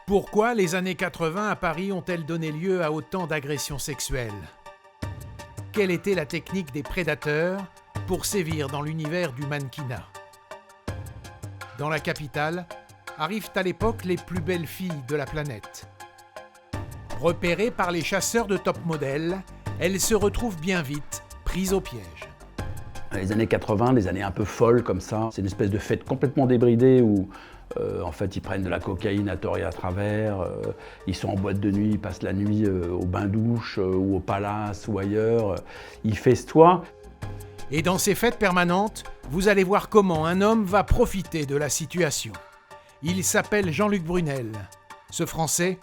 Pourquoi les années 80 à Paris ont-elles donné lieu à autant d'agressions sexuelles? Quelle était la technique des prédateurs pour sévir dans l'univers du mannequinat? Dans la capitale, arrivent à l'époque les plus belles filles de la planète. Repérées par les chasseurs de top modèles, elles se retrouvent bien vite prises au piège. Les années 80, des années un peu folles comme ça, c'est une espèce de fête complètement débridée où en fait ils prennent de la cocaïne à tort et à travers, ils sont en boîte de nuit, ils passent la nuit au bain-douche ou au palace ou ailleurs, ils festoient. Et dans ces fêtes permanentes, vous allez voir comment un homme va profiter de la situation. Il s'appelle Jean-Luc Brunel. Ce Français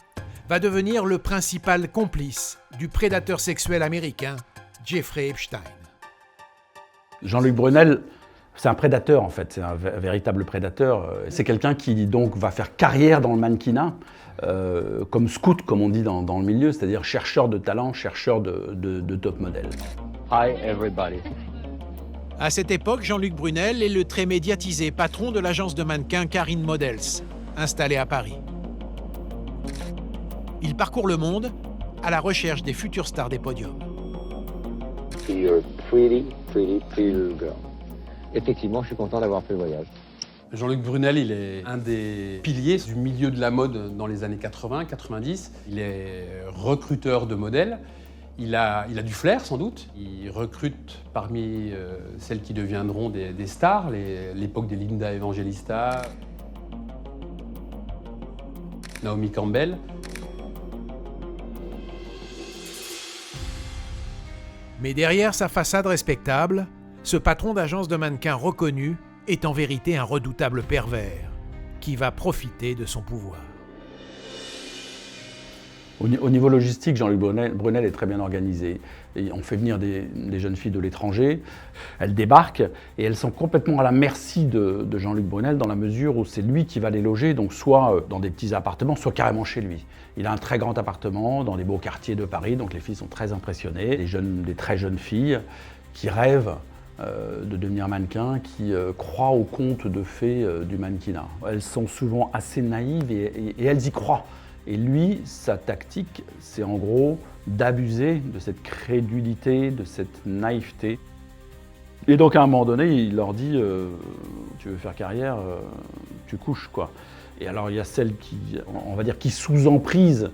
va devenir le principal complice du prédateur sexuel américain, Jeffrey Epstein. Jean-Luc Brunel, c'est un prédateur en fait, c'est un véritable prédateur. C'est quelqu'un qui donc va faire carrière dans le mannequinat, comme scout, comme on dit dans le milieu, c'est-à-dire chercheur de talent, chercheur de top modèles. Hi everybody. À cette époque, Jean-Luc Brunel est le très médiatisé patron de l'agence de mannequins Karine Models, installée à Paris. Il parcourt le monde à la recherche des futures stars des podiums. You're pretty little girl. Effectivement, je suis content d'avoir fait le voyage. Jean-Luc Brunel, il est un des piliers du milieu de la mode dans les années 80-90. Il est recruteur de modèles. Il a du flair, sans doute. Il recrute parmi celles qui deviendront des stars, l'époque des Linda Evangelista, Naomi Campbell. Mais derrière sa façade respectable, ce patron d'agence de mannequins reconnu est en vérité un redoutable pervers qui va profiter de son pouvoir. Au niveau logistique, Jean-Luc Brunel est très bien organisé. Et on fait venir des jeunes filles de l'étranger, elles débarquent et elles sont complètement à la merci de Jean-Luc Brunel dans la mesure où c'est lui qui va les loger, donc soit dans des petits appartements, soit carrément chez lui. Il a un très grand appartement dans des beaux quartiers de Paris, donc les filles sont très impressionnées. Des très jeunes filles qui rêvent de devenir mannequins, qui croient au conte de fées du mannequinat. Elles sont souvent assez naïves et elles y croient. Et lui, sa tactique, c'est en gros d'abuser de cette crédulité, de cette naïveté. Et donc à un moment donné, il leur dit tu veux faire carrière, tu couches quoi. Et alors il y a celles qui, on va dire, qui sous emprise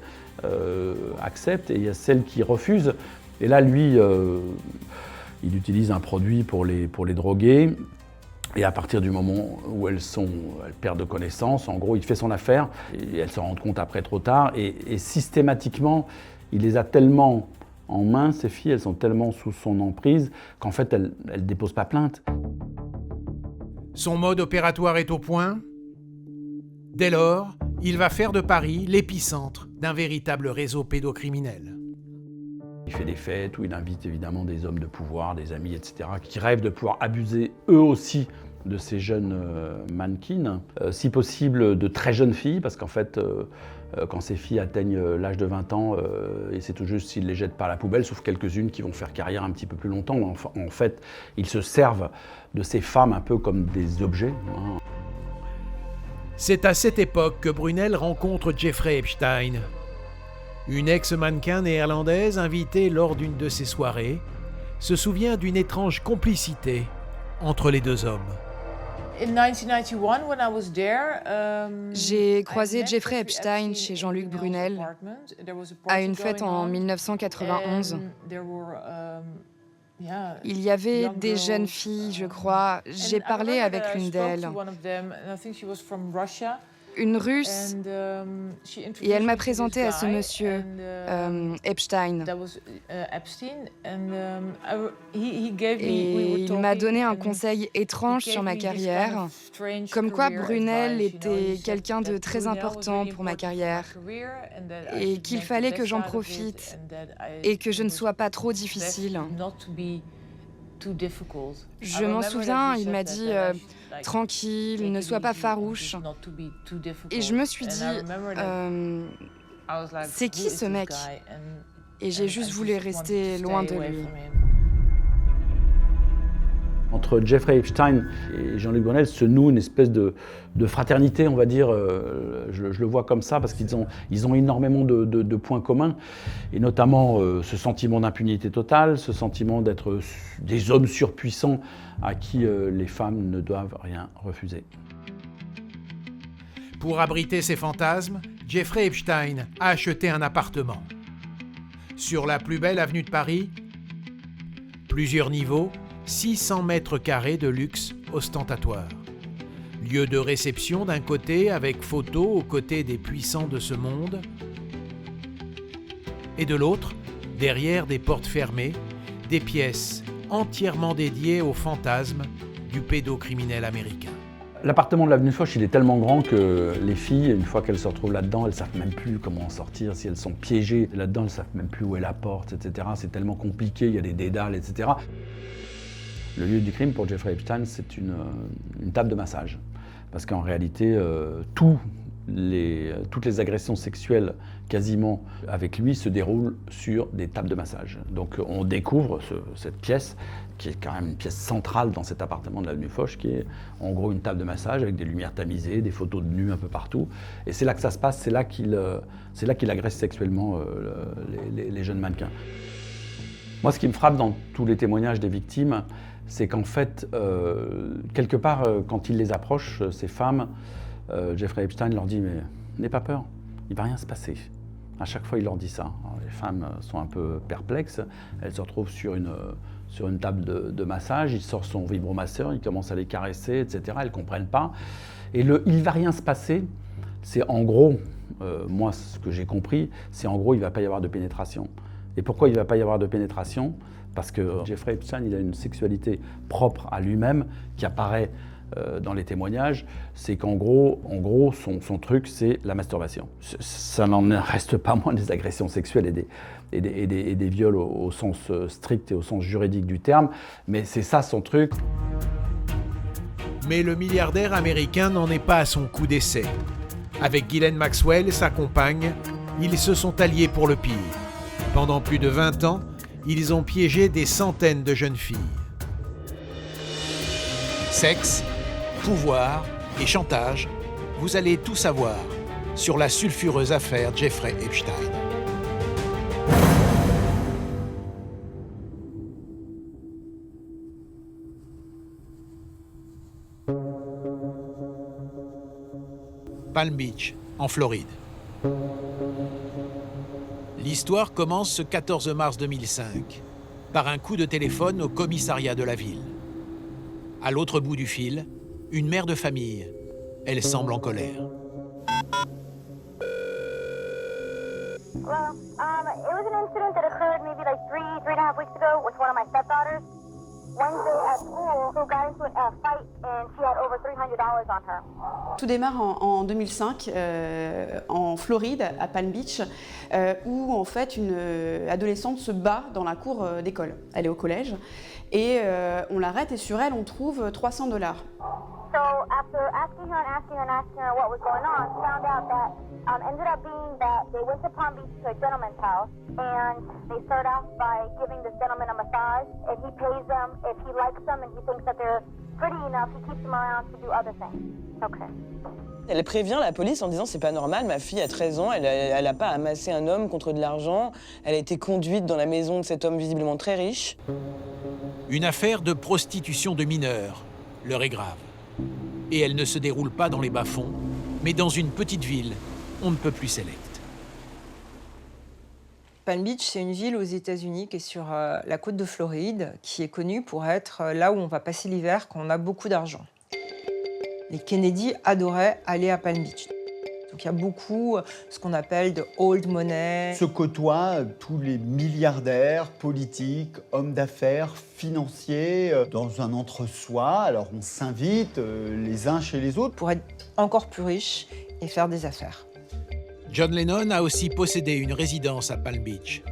acceptent et il y a celles qui refusent. Et là, lui, il utilise un produit pour les droguer. Et à partir du moment où elles perdent connaissance, en gros, il fait son affaire et elles se rendent compte après trop tard. Et systématiquement, il les a tellement en main, ces filles, elles sont tellement sous son emprise qu'en fait, elles ne déposent pas plainte. Son mode opératoire est au point. Dès lors, il va faire de Paris l'épicentre d'un véritable réseau pédocriminel. Il fait des fêtes où il invite évidemment des hommes de pouvoir, des amis, etc., qui rêvent de pouvoir abuser eux aussi de ces jeunes mannequins, si possible de très jeunes filles, parce qu'en fait, quand ces filles atteignent l'âge de 20 ans, et c'est tout juste s'ils ne les jettent pas à la poubelle, sauf quelques-unes qui vont faire carrière un petit peu plus longtemps, en fait, ils se servent de ces femmes un peu comme des objets. C'est à cette époque que Brunel rencontre Jeffrey Epstein, une ex-mannequin néerlandaise invitée lors d'une de ses soirées se souvient d'une étrange complicité entre les deux hommes. J'ai croisé Jeffrey Epstein chez Jean-Luc Brunel à une fête en 1991. Il y elle des jeunes filles, je crois. J'ai parlé avec l'une d'elles, une Russe, et elle m'a présenté à ce monsieur Epstein. Et il m'a donné un conseil étrange sur ma carrière, comme quoi Brunel était quelqu'un de très important pour ma carrière, et qu'il fallait que j'en profite, et que je ne sois pas trop difficile. Je m'en souviens, il m'a dit « Tranquille, ne sois pas farouche ». Et je me suis dit « C'est qui ce mec ?» Et j'ai juste voulu rester loin de lui. Entre Jeffrey Epstein et Jean-Luc Brunel se noue une espèce de fraternité, on va dire. Je le vois comme ça parce qu'ils ont énormément de points communs, et notamment ce sentiment d'impunité totale, ce sentiment d'être des hommes surpuissants à qui les femmes ne doivent rien refuser. Pour abriter ses fantasmes, Jeffrey Epstein a acheté un appartement. Sur la plus belle avenue de Paris, plusieurs niveaux, 600 mètres carrés de luxe ostentatoire. Lieu de réception d'un côté avec photos aux côtés des puissants de ce monde, et de l'autre, derrière des portes fermées, des pièces entièrement dédiées aux fantasmes du pédocriminel américain. L'appartement de l'avenue Foch, il est tellement grand que les filles, une fois qu'elles se retrouvent là-dedans, elles ne savent même plus comment en sortir. Si elles sont piégées là-dedans, elles ne savent même plus où est la porte, etc. C'est tellement compliqué, il y a des dédales, etc. Le lieu du crime pour Jeffrey Epstein, c'est une table de massage. Parce qu'en réalité, toutes les agressions sexuelles quasiment avec lui se déroulent sur des tables de massage. Donc on découvre cette pièce, qui est quand même une pièce centrale dans cet appartement de l'avenue Foch, qui est en gros une table de massage avec des lumières tamisées, des photos de nus un peu partout. Et c'est là que ça se passe, c'est là qu'il agresse sexuellement les jeunes mannequins. Moi, ce qui me frappe dans tous les témoignages des victimes, c'est qu'en fait, quelque part, quand il les approche, ces femmes, Jeffrey Epstein leur dit « mais n'aie pas peur, il ne va rien se passer ». À chaque fois, il leur dit ça. Alors, les femmes sont un peu perplexes, elles se retrouvent sur une table de massage, il sort son vibromasseur, il commence à les caresser, etc. Elles ne comprennent pas. Et le « il ne va rien se passer », c'est en gros, moi ce que j'ai compris, c'est en gros il ne va pas y avoir de pénétration. Et pourquoi il ne va pas y avoir de pénétration ? Parce que Jeffrey Epstein, il a une sexualité propre à lui-même qui apparaît dans les témoignages. C'est qu'en gros, son truc, c'est la masturbation. Ça n'en reste pas moins des agressions sexuelles et des viols au sens strict et au sens juridique du terme, mais c'est ça son truc. Mais le milliardaire américain n'en est pas à son coup d'essai. Avec Ghislaine Maxwell, sa compagne, ils se sont alliés pour le pire. Pendant plus de 20 ans, ils ont piégé des centaines de jeunes filles. Sexe, pouvoir et chantage, vous allez tout savoir sur la sulfureuse affaire Jeffrey Epstein. Palm Beach, en Floride. L'histoire commence ce 14 mars 2005, par un coup de téléphone au commissariat de la ville. À l'autre bout du fil, une mère de famille. Elle semble en colère. Well, it was an incident that occurred maybe like three and a half weeks ago with one of my stepdaughters. Wednesday at school, who got into a fight and she had over $300 on her. Tout démarre en 2005 en Floride, à Palm Beach, où en fait une adolescente se bat dans la cour d'école. Elle est au collège et on l'arrête et sur elle on trouve $300. So after asking her what was going on, found out that ended up being that they went to Palm Beach to a gentleman's house and they start off by giving this gentleman a massage and he pays them if he likes them and he thinks that they're pretty enough, he keeps them around to do other things. Okay. Elle prévient la police en disant « c'est pas normal, ma fille a 13 ans, elle a pas amassé un homme contre de l'argent, elle a été conduite dans la maison de cet homme visiblement très riche. » Une affaire de prostitution de mineurs. L'heure est grave. Et elle ne se déroule pas dans les bas-fonds, mais dans une petite ville, on ne peut plus sélecte. Palm Beach, c'est une ville aux États-Unis qui est sur la côte de Floride, qui est connue pour être là où on va passer l'hiver quand on a beaucoup d'argent. Les Kennedy adoraient aller à Palm Beach. Donc il y a beaucoup ce qu'on appelle de old money. Se côtoient tous les milliardaires, politiques, hommes d'affaires, financiers, dans un entre-soi. Alors on s'invite les uns chez les autres. Pour être encore plus riches et faire des affaires. John Lennon a aussi possédé une résidence à Palm Beach.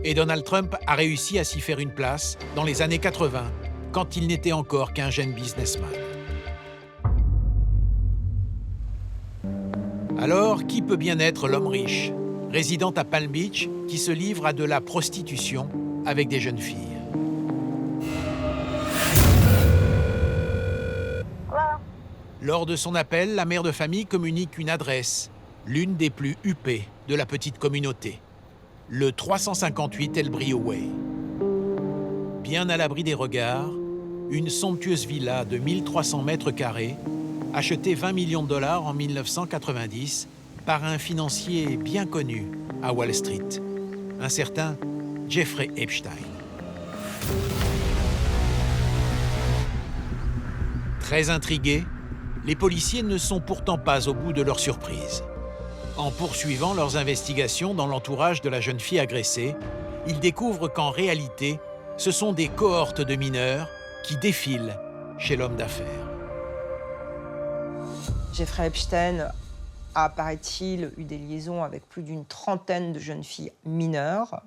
Et Donald Trump a réussi à s'y faire une place dans les années 80, quand il n'était encore qu'un jeune businessman. Alors, qui peut bien être l'homme riche, résident à Palm Beach, qui se livre à de la prostitution avec des jeunes filles ? Lors de son appel, la mère de famille communique une adresse, l'une des plus huppées de la petite communauté, le 358 El Brio Way. Bien à l'abri des regards, une somptueuse villa de 1300 mètres carrés, achetée 20 millions de dollars en 1990 par un financier bien connu à Wall Street, un certain Jeffrey Epstein. Très intrigués, les policiers ne sont pourtant pas au bout de leur surprise. En poursuivant leurs investigations dans l'entourage de la jeune fille agressée, ils découvrent qu'en réalité, ce sont des cohortes de mineurs qui défilent chez l'homme d'affaires. Jeffrey Epstein a, paraît-il, eu des liaisons avec plus d'une trentaine de jeunes filles mineures.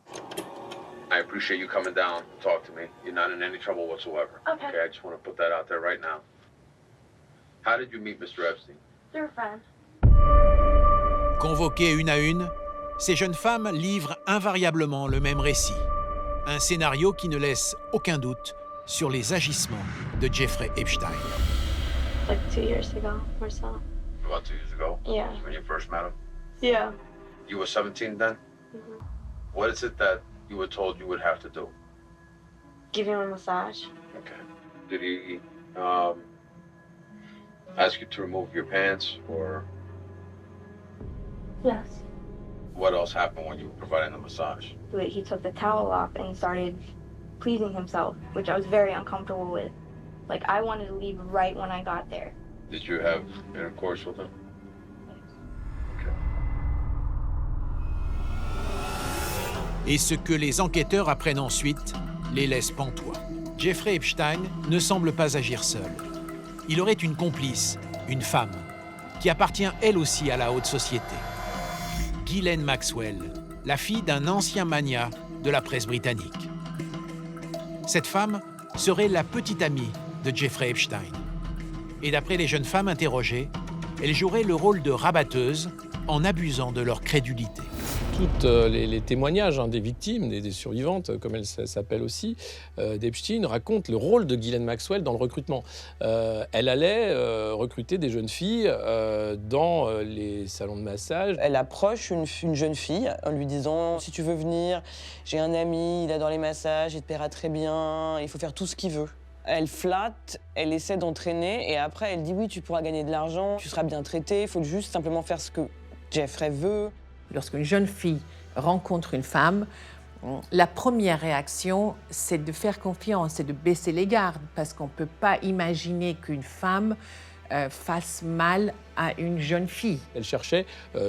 I appreciate you coming down to talk to me. You're not in any trouble whatsoever. Okay. I just want to put that out there right now. How did you meet Mr. Epstein? They're friends. Convoquées une à une, ces jeunes femmes livrent invariablement le même récit. Un scénario qui ne laisse aucun doute sur les agissements de Jeffrey Epstein. Like 2 years ago or so. About 2 years ago? Yeah. When you first met him? Yeah. You were 17 then? Mm-hmm. What is it that you were told you would have to do? Give him a massage. Okay. Did he ask you to remove your pants, or Yes. what else happened when you were providing the massage? He took the towel off and started pleasing himself, which I was very uncomfortable with. Like, I wanted to leave right when I got there. Did you have intercourse with him? Okay. Et ce que les enquêteurs apprennent ensuite les laisse pantois. Jeffrey Epstein ne semble pas agir seul. Il aurait une complice, une femme, qui appartient elle aussi à la haute société. Ghislaine Maxwell, la fille d'un ancien magnat de la presse britannique. Cette femme serait la petite amie de Jeffrey Epstein. Et d'après les jeunes femmes interrogées, elle jouerait le rôle de rabatteuse en abusant de leur crédulité. Tous les témoignages des victimes, des survivantes, comme elles s'appellent aussi, d'Epstein, racontent le rôle de Ghislaine Maxwell dans le recrutement. Elle allait recruter des jeunes filles dans les salons de massage. Elle approche une jeune fille en lui disant « Si tu veux venir, j'ai un ami, il adore les massages, il te paiera très bien, il faut faire tout ce qu'il veut. » Elle flatte, elle essaie d'entraîner et après elle dit « Oui, tu pourras gagner de l'argent, tu seras bien traité, il faut juste simplement faire ce que Jeffrey veut. » Lorsqu'une jeune fille rencontre une femme, la première réaction, c'est de faire confiance et de baisser les gardes, parce qu'on ne peut pas imaginer qu'une femme fasse mal à une jeune fille. Elle cherchait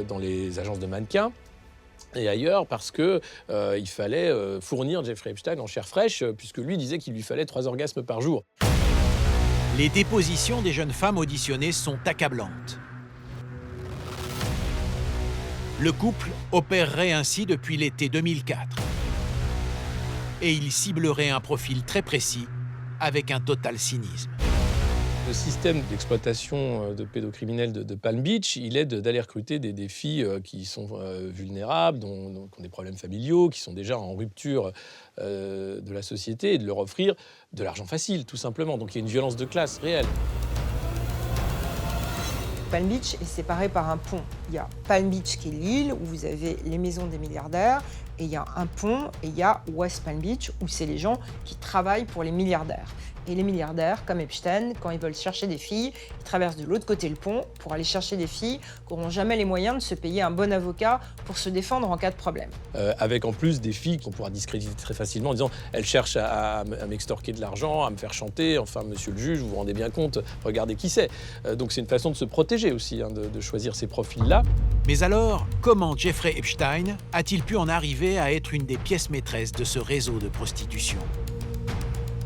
dans les agences de mannequins et ailleurs parce qu'il fallait fournir Jeffrey Epstein en chair fraîche, puisque lui disait qu'il lui fallait 3 orgasmes par jour. Les dépositions des jeunes femmes auditionnées sont accablantes. Le couple opérerait ainsi depuis l'été 2004. Et il ciblerait un profil très précis, avec un total cynisme. Le système d'exploitation de pédocriminels de Palm Beach, il est d'aller recruter des filles qui sont vulnérables, qui ont des problèmes familiaux, qui sont déjà en rupture de la société, et de leur offrir de l'argent facile, tout simplement. Donc il y a une violence de classe réelle. Palm Beach est séparé par un pont. Il y a Palm Beach qui est l'île où vous avez les maisons des milliardaires et il y a un pont et il y a West Palm Beach où c'est les gens qui travaillent pour les milliardaires. Et les milliardaires, comme Epstein, quand ils veulent chercher des filles, ils traversent de l'autre côté le pont pour aller chercher des filles qui n'auront jamais les moyens de se payer un bon avocat pour se défendre en cas de problème. Avec en plus des filles qu'on pourra discréditer très facilement en disant « elles cherchent à m'extorquer de l'argent, à me faire chanter, enfin monsieur le juge, vous vous rendez bien compte, regardez qui c'est ». Donc c'est une façon de se protéger aussi, de choisir ces profils-là. Mais alors, comment Jeffrey Epstein a-t-il pu en arriver à être une des pièces maîtresses de ce réseau de prostitution ?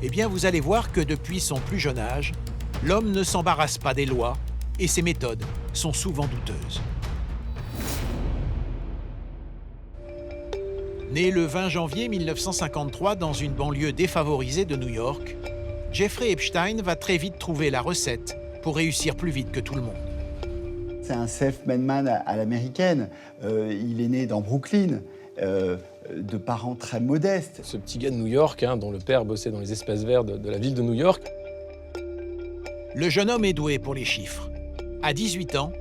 Eh bien, vous allez voir que depuis son plus jeune âge, l'homme ne s'embarrasse pas des lois et ses méthodes sont souvent douteuses. Né le 20 janvier 1953 dans une banlieue défavorisée de New York, Jeffrey Epstein va très vite trouver la recette pour réussir plus vite que tout le monde. C'est un self-made man à l'américaine. Il est né dans Brooklyn. De parents très modestes. Ce petit gars de New York, dont le père bossait dans les espaces verts de la ville de New York. Le jeune homme est doué pour les chiffres. À 18 ans,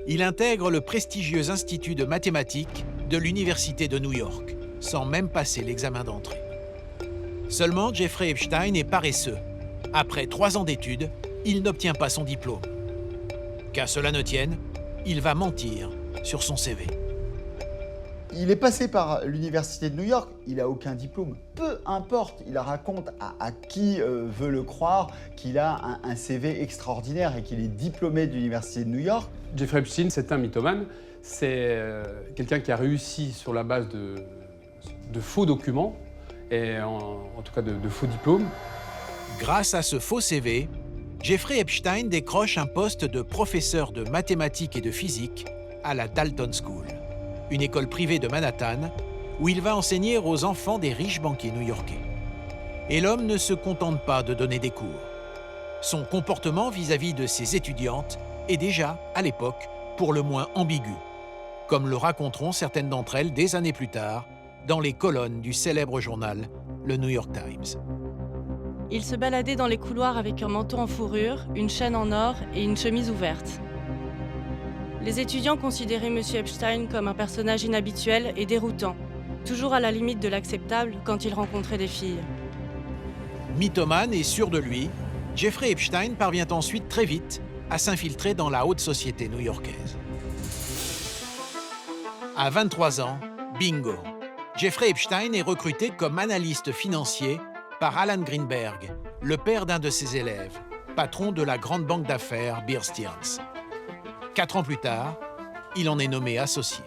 il intègre le prestigieux Institut de mathématiques de l'Université de New York, sans même passer l'examen d'entrée. Seulement, Jeffrey Epstein est paresseux. Après 3 ans d'études, il n'obtient pas son diplôme. Qu'à cela ne tienne, il va mentir sur son CV. Il est passé par l'Université de New York, il n'a aucun diplôme. Peu importe, il raconte à qui veut le croire qu'il a un CV extraordinaire et qu'il est diplômé de l'Université de New York. Jeffrey Epstein, c'est un mythomane. C'est quelqu'un qui a réussi sur la base de faux documents, et en tout cas de faux diplômes. Grâce à ce faux CV, Jeffrey Epstein décroche un poste de professeur de mathématiques et de physique à la Dalton School, une école privée de Manhattan, où il va enseigner aux enfants des riches banquiers new-yorkais. Et l'homme ne se contente pas de donner des cours. Son comportement vis-à-vis de ses étudiantes est déjà, à l'époque, pour le moins ambigu, comme le raconteront certaines d'entre elles des années plus tard, dans les colonnes du célèbre journal, le New York Times. Il se baladait dans les couloirs avec un manteau en fourrure, une chaîne en or et une chemise ouverte. Les étudiants considéraient M. Epstein comme un personnage inhabituel et déroutant, toujours à la limite de l'acceptable quand il rencontrait des filles. Mythomane et sûr de lui, Jeffrey Epstein parvient ensuite très vite à s'infiltrer dans la haute société new-yorkaise. À 23 ans, bingo, Jeffrey Epstein est recruté comme analyste financier par Alan Greenberg, le père d'un de ses élèves, patron de la grande banque d'affaires Bear Stearns. 4 ans plus tard, il en est nommé associé.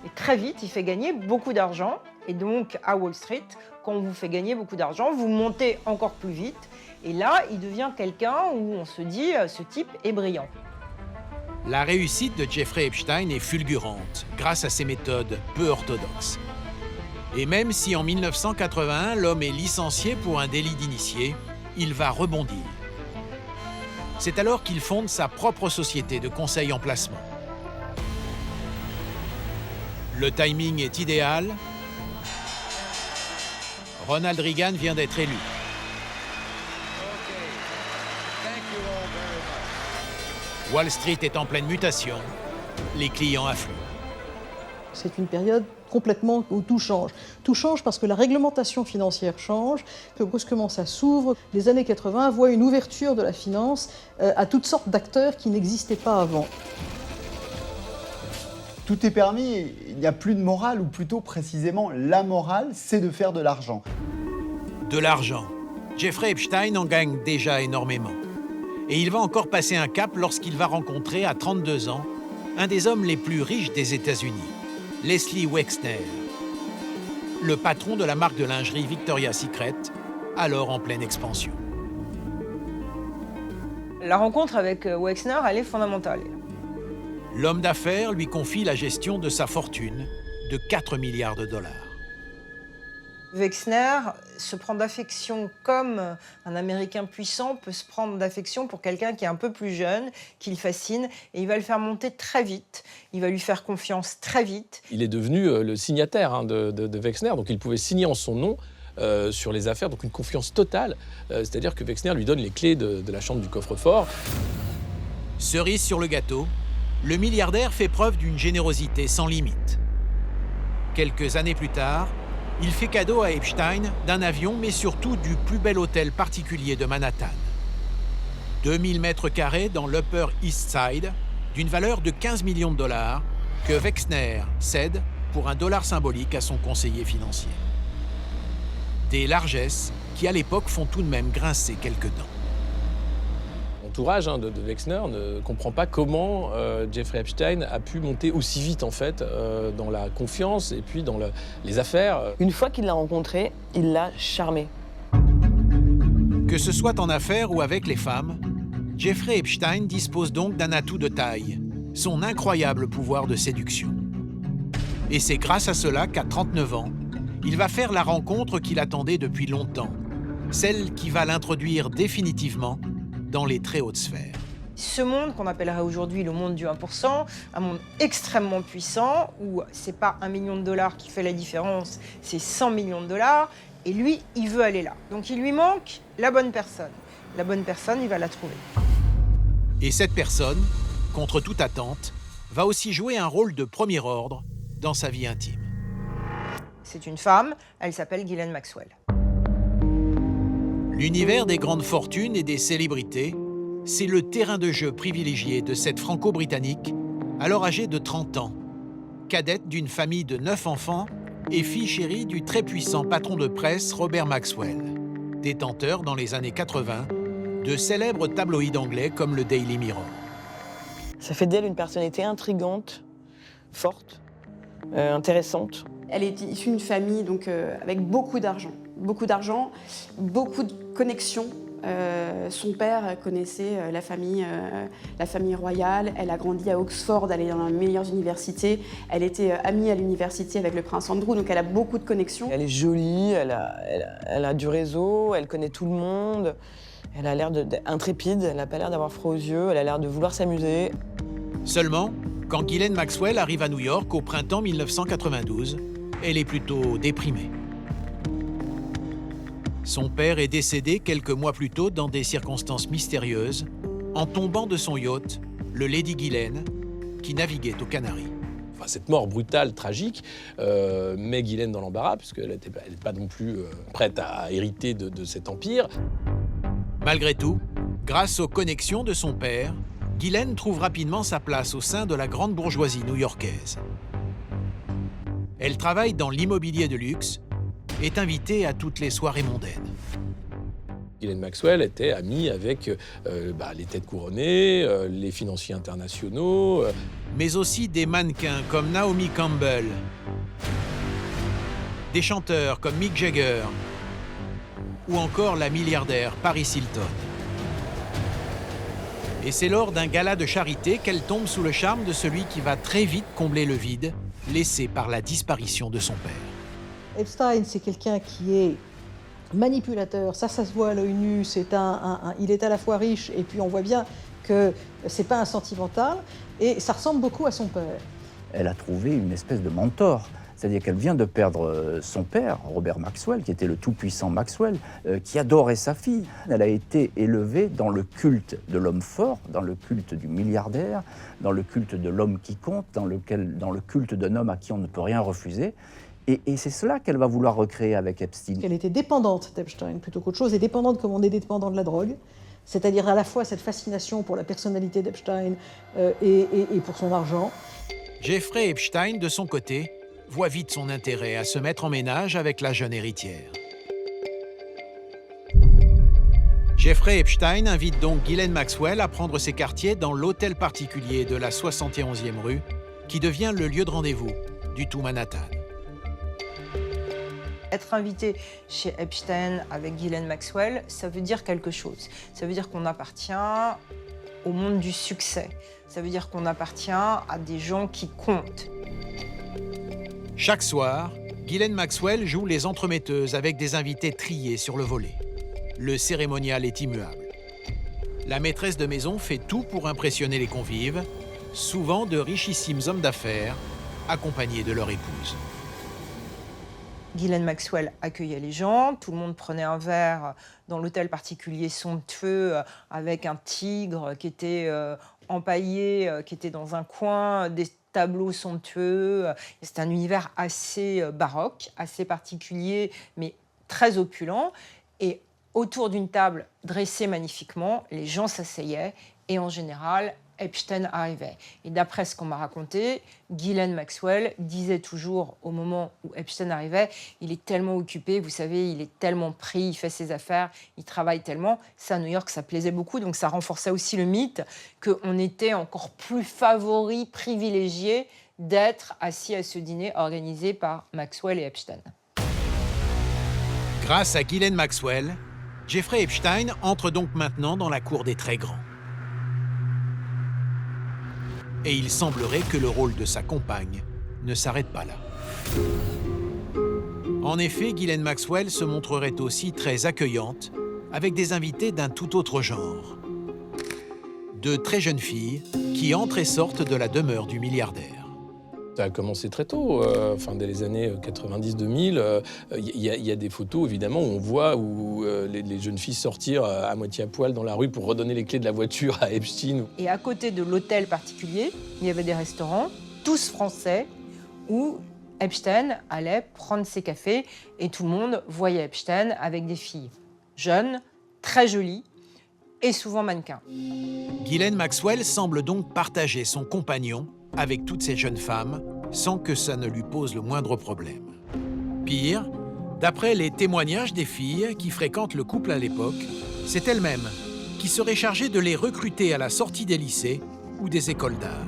Et très vite, il fait gagner beaucoup d'argent. Et donc, à Wall Street, quand on vous fait gagner beaucoup d'argent, vous montez encore plus vite. Et là, il devient quelqu'un où on se dit, ce type est brillant. La réussite de Jeffrey Epstein est fulgurante grâce à ses méthodes peu orthodoxes. Et même si en 1981, l'homme est licencié pour un délit d'initié, il va rebondir. C'est alors qu'il fonde sa propre société de conseil en placement. Le timing est idéal. Ronald Reagan vient d'être élu. Wall Street est en pleine mutation. Les clients affluent. C'est une période complètement où tout change. Tout change parce que la réglementation financière change, que brusquement ça s'ouvre. Les années 80 voient une ouverture de la finance à toutes sortes d'acteurs qui n'existaient pas avant. Tout est permis, il n'y a plus de morale, ou plutôt précisément la morale, c'est de faire de l'argent. De l'argent. Jeffrey Epstein en gagne déjà énormément. Et il va encore passer un cap lorsqu'il va rencontrer à 32 ans un des hommes les plus riches des États-Unis, Leslie Wexner, le patron de la marque de lingerie Victoria's Secret, alors en pleine expansion. La rencontre avec Wexner, elle est fondamentale. L'homme d'affaires lui confie la gestion de sa fortune de 4 milliards de dollars. Wexner se prend d'affection comme un Américain puissant peut se prendre d'affection pour quelqu'un qui est un peu plus jeune, qui le fascine, et il va le faire monter très vite, il va lui faire confiance très vite. Il est devenu le signataire de Wexner, donc il pouvait signer en son nom sur les affaires, donc une confiance totale, c'est-à-dire que Wexner lui donne les clés de la chambre du coffre-fort. Cerise sur le gâteau, le milliardaire fait preuve d'une générosité sans limite. Quelques années plus tard, il fait cadeau à Epstein d'un avion, mais surtout du plus bel hôtel particulier de Manhattan. 2000 mètres carrés dans l'Upper East Side, d'une valeur de 15 millions de dollars, que Wexner cède pour un dollar symbolique à son conseiller financier. Des largesses qui, à l'époque, font tout de même grincer quelques dents. L'entourage de Wexner ne comprend pas comment Jeffrey Epstein a pu monter aussi vite en fait dans la confiance et puis dans les affaires. Une fois qu'il l'a rencontré, il l'a charmé. Que ce soit en affaires ou avec les femmes, Jeffrey Epstein dispose donc d'un atout de taille, son incroyable pouvoir de séduction. Et c'est grâce à cela qu'à 39 ans, il va faire la rencontre qu'il attendait depuis longtemps, celle qui va l'introduire définitivement dans les très hautes sphères. Ce monde qu'on appellerait aujourd'hui le monde du 1%, un monde extrêmement puissant, où c'est pas 1 million de dollars qui fait la différence, c'est 100 millions de dollars, et lui, il veut aller là. Donc il lui manque la bonne personne. La bonne personne, il va la trouver. Et cette personne, contre toute attente, va aussi jouer un rôle de premier ordre dans sa vie intime. C'est une femme, elle s'appelle Ghislaine Maxwell. L'univers des grandes fortunes et des célébrités, c'est le terrain de jeu privilégié de cette Franco-Britannique, alors âgée de 30 ans, cadette d'une famille de 9 enfants et fille chérie du très puissant patron de presse Robert Maxwell, détenteur dans les années 80 de célèbres tabloïds anglais comme le Daily Mirror. Ça fait d'elle une personnalité intrigante, forte, intéressante. Elle est issue d'une famille donc, avec beaucoup d'argent, beaucoup de connexions. Son père connaissait la famille royale, elle a grandi à Oxford, elle est dans les meilleures universités, elle était amie à l'université avec le prince Andrew, donc elle a beaucoup de connexions. Elle est jolie, elle a du réseau, elle connaît tout le monde, elle a l'air intrépide, elle n'a pas l'air d'avoir froid aux yeux, elle a l'air de vouloir s'amuser. Seulement, quand Ghislaine Maxwell arrive à New York au printemps 1992, elle est plutôt déprimée. Son père est décédé quelques mois plus tôt dans des circonstances mystérieuses, en tombant de son yacht, le Lady Ghislaine, qui naviguait aux Canaries. Enfin, cette mort brutale, tragique, met Ghislaine dans l'embarras, puisqu'elle n'est pas non plus prête à hériter de cet empire. Malgré tout, grâce aux connexions de son père, Ghislaine trouve rapidement sa place au sein de la grande bourgeoisie new-yorkaise. Elle travaille dans l'immobilier de luxe, est invitée à toutes les soirées mondaines. Ghislaine Maxwell était amie avec les têtes couronnées, les financiers internationaux. Mais aussi des mannequins comme Naomi Campbell, des chanteurs comme Mick Jagger, ou encore la milliardaire Paris Hilton. Et c'est lors d'un gala de charité qu'elle tombe sous le charme de celui qui va très vite combler le vide laissé par la disparition de son père. Epstein, c'est quelqu'un qui est manipulateur, ça se voit à l'œil nu, il est à la fois riche et puis on voit bien que c'est pas un sentimental et ça ressemble beaucoup à son père. Elle a trouvé une espèce de mentor. C'est-à-dire qu'elle vient de perdre son père, Robert Maxwell, qui était le tout-puissant Maxwell, qui adorait sa fille. Elle a été élevée dans le culte de l'homme fort, dans le culte du milliardaire, dans le culte de l'homme qui compte, dans le culte d'un homme à qui on ne peut rien refuser. Et c'est cela qu'elle va vouloir recréer avec Epstein. Elle était dépendante d'Epstein plutôt qu'autre chose, et dépendante comme on est dépendant de la drogue. C'est-à-dire à la fois cette fascination pour la personnalité d'Epstein et pour son argent. Jeffrey Epstein, de son côté, voit vite son intérêt à se mettre en ménage avec la jeune héritière. Jeffrey Epstein invite donc Ghislaine Maxwell à prendre ses quartiers dans l'hôtel particulier de la 71e rue, qui devient le lieu de rendez-vous du tout Manhattan. Être invité chez Epstein avec Ghislaine Maxwell, ça veut dire quelque chose. Ça veut dire qu'on appartient au monde du succès. Ça veut dire qu'on appartient à des gens qui comptent. Chaque soir, Ghislaine Maxwell joue les entremetteuses avec des invités triés sur le volet. Le cérémonial est immuable. La maîtresse de maison fait tout pour impressionner les convives, souvent de richissimes hommes d'affaires, accompagnés de leur épouse. Ghislaine Maxwell accueillait les gens, tout le monde prenait un verre dans l'hôtel particulier somptueux avec un tigre qui était empaillé, qui était dans un coin, des tableaux somptueux. C'est un univers assez baroque, assez particulier, mais très opulent. Et autour d'une table dressée magnifiquement, les gens s'asseyaient et en général, Epstein arrivait. Et d'après ce qu'on m'a raconté, Ghislaine Maxwell disait toujours au moment où Epstein arrivait, il est tellement occupé, vous savez, il est tellement pris, il fait ses affaires, il travaille tellement. Ça, à New York, ça plaisait beaucoup, donc ça renforçait aussi le mythe qu'on était encore plus favoris, privilégiés d'être assis à ce dîner organisé par Maxwell et Epstein. Grâce à Ghislaine Maxwell, Jeffrey Epstein entre donc maintenant dans la cour des très grands. Et il semblerait que le rôle de sa compagne ne s'arrête pas là. En effet, Ghislaine Maxwell se montrerait aussi très accueillante, avec des invités d'un tout autre genre. De très jeunes filles qui entrent et sortent de la demeure du milliardaire. Ça a commencé très tôt, dès les années 90-2000. Il y a des photos, évidemment, où on voit les jeunes filles sortir à moitié à poil dans la rue pour redonner les clés de la voiture à Epstein. Et à côté de l'hôtel particulier, il y avait des restaurants, tous français, où Epstein allait prendre ses cafés et tout le monde voyait Epstein avec des filles jeunes, très jolies et souvent mannequins. Ghislaine Maxwell semble donc partager son compagnon avec toutes ces jeunes femmes sans que ça ne lui pose le moindre problème. Pire, d'après les témoignages des filles qui fréquentent le couple à l'époque, c'est elle-même qui serait chargée de les recruter à la sortie des lycées ou des écoles d'art.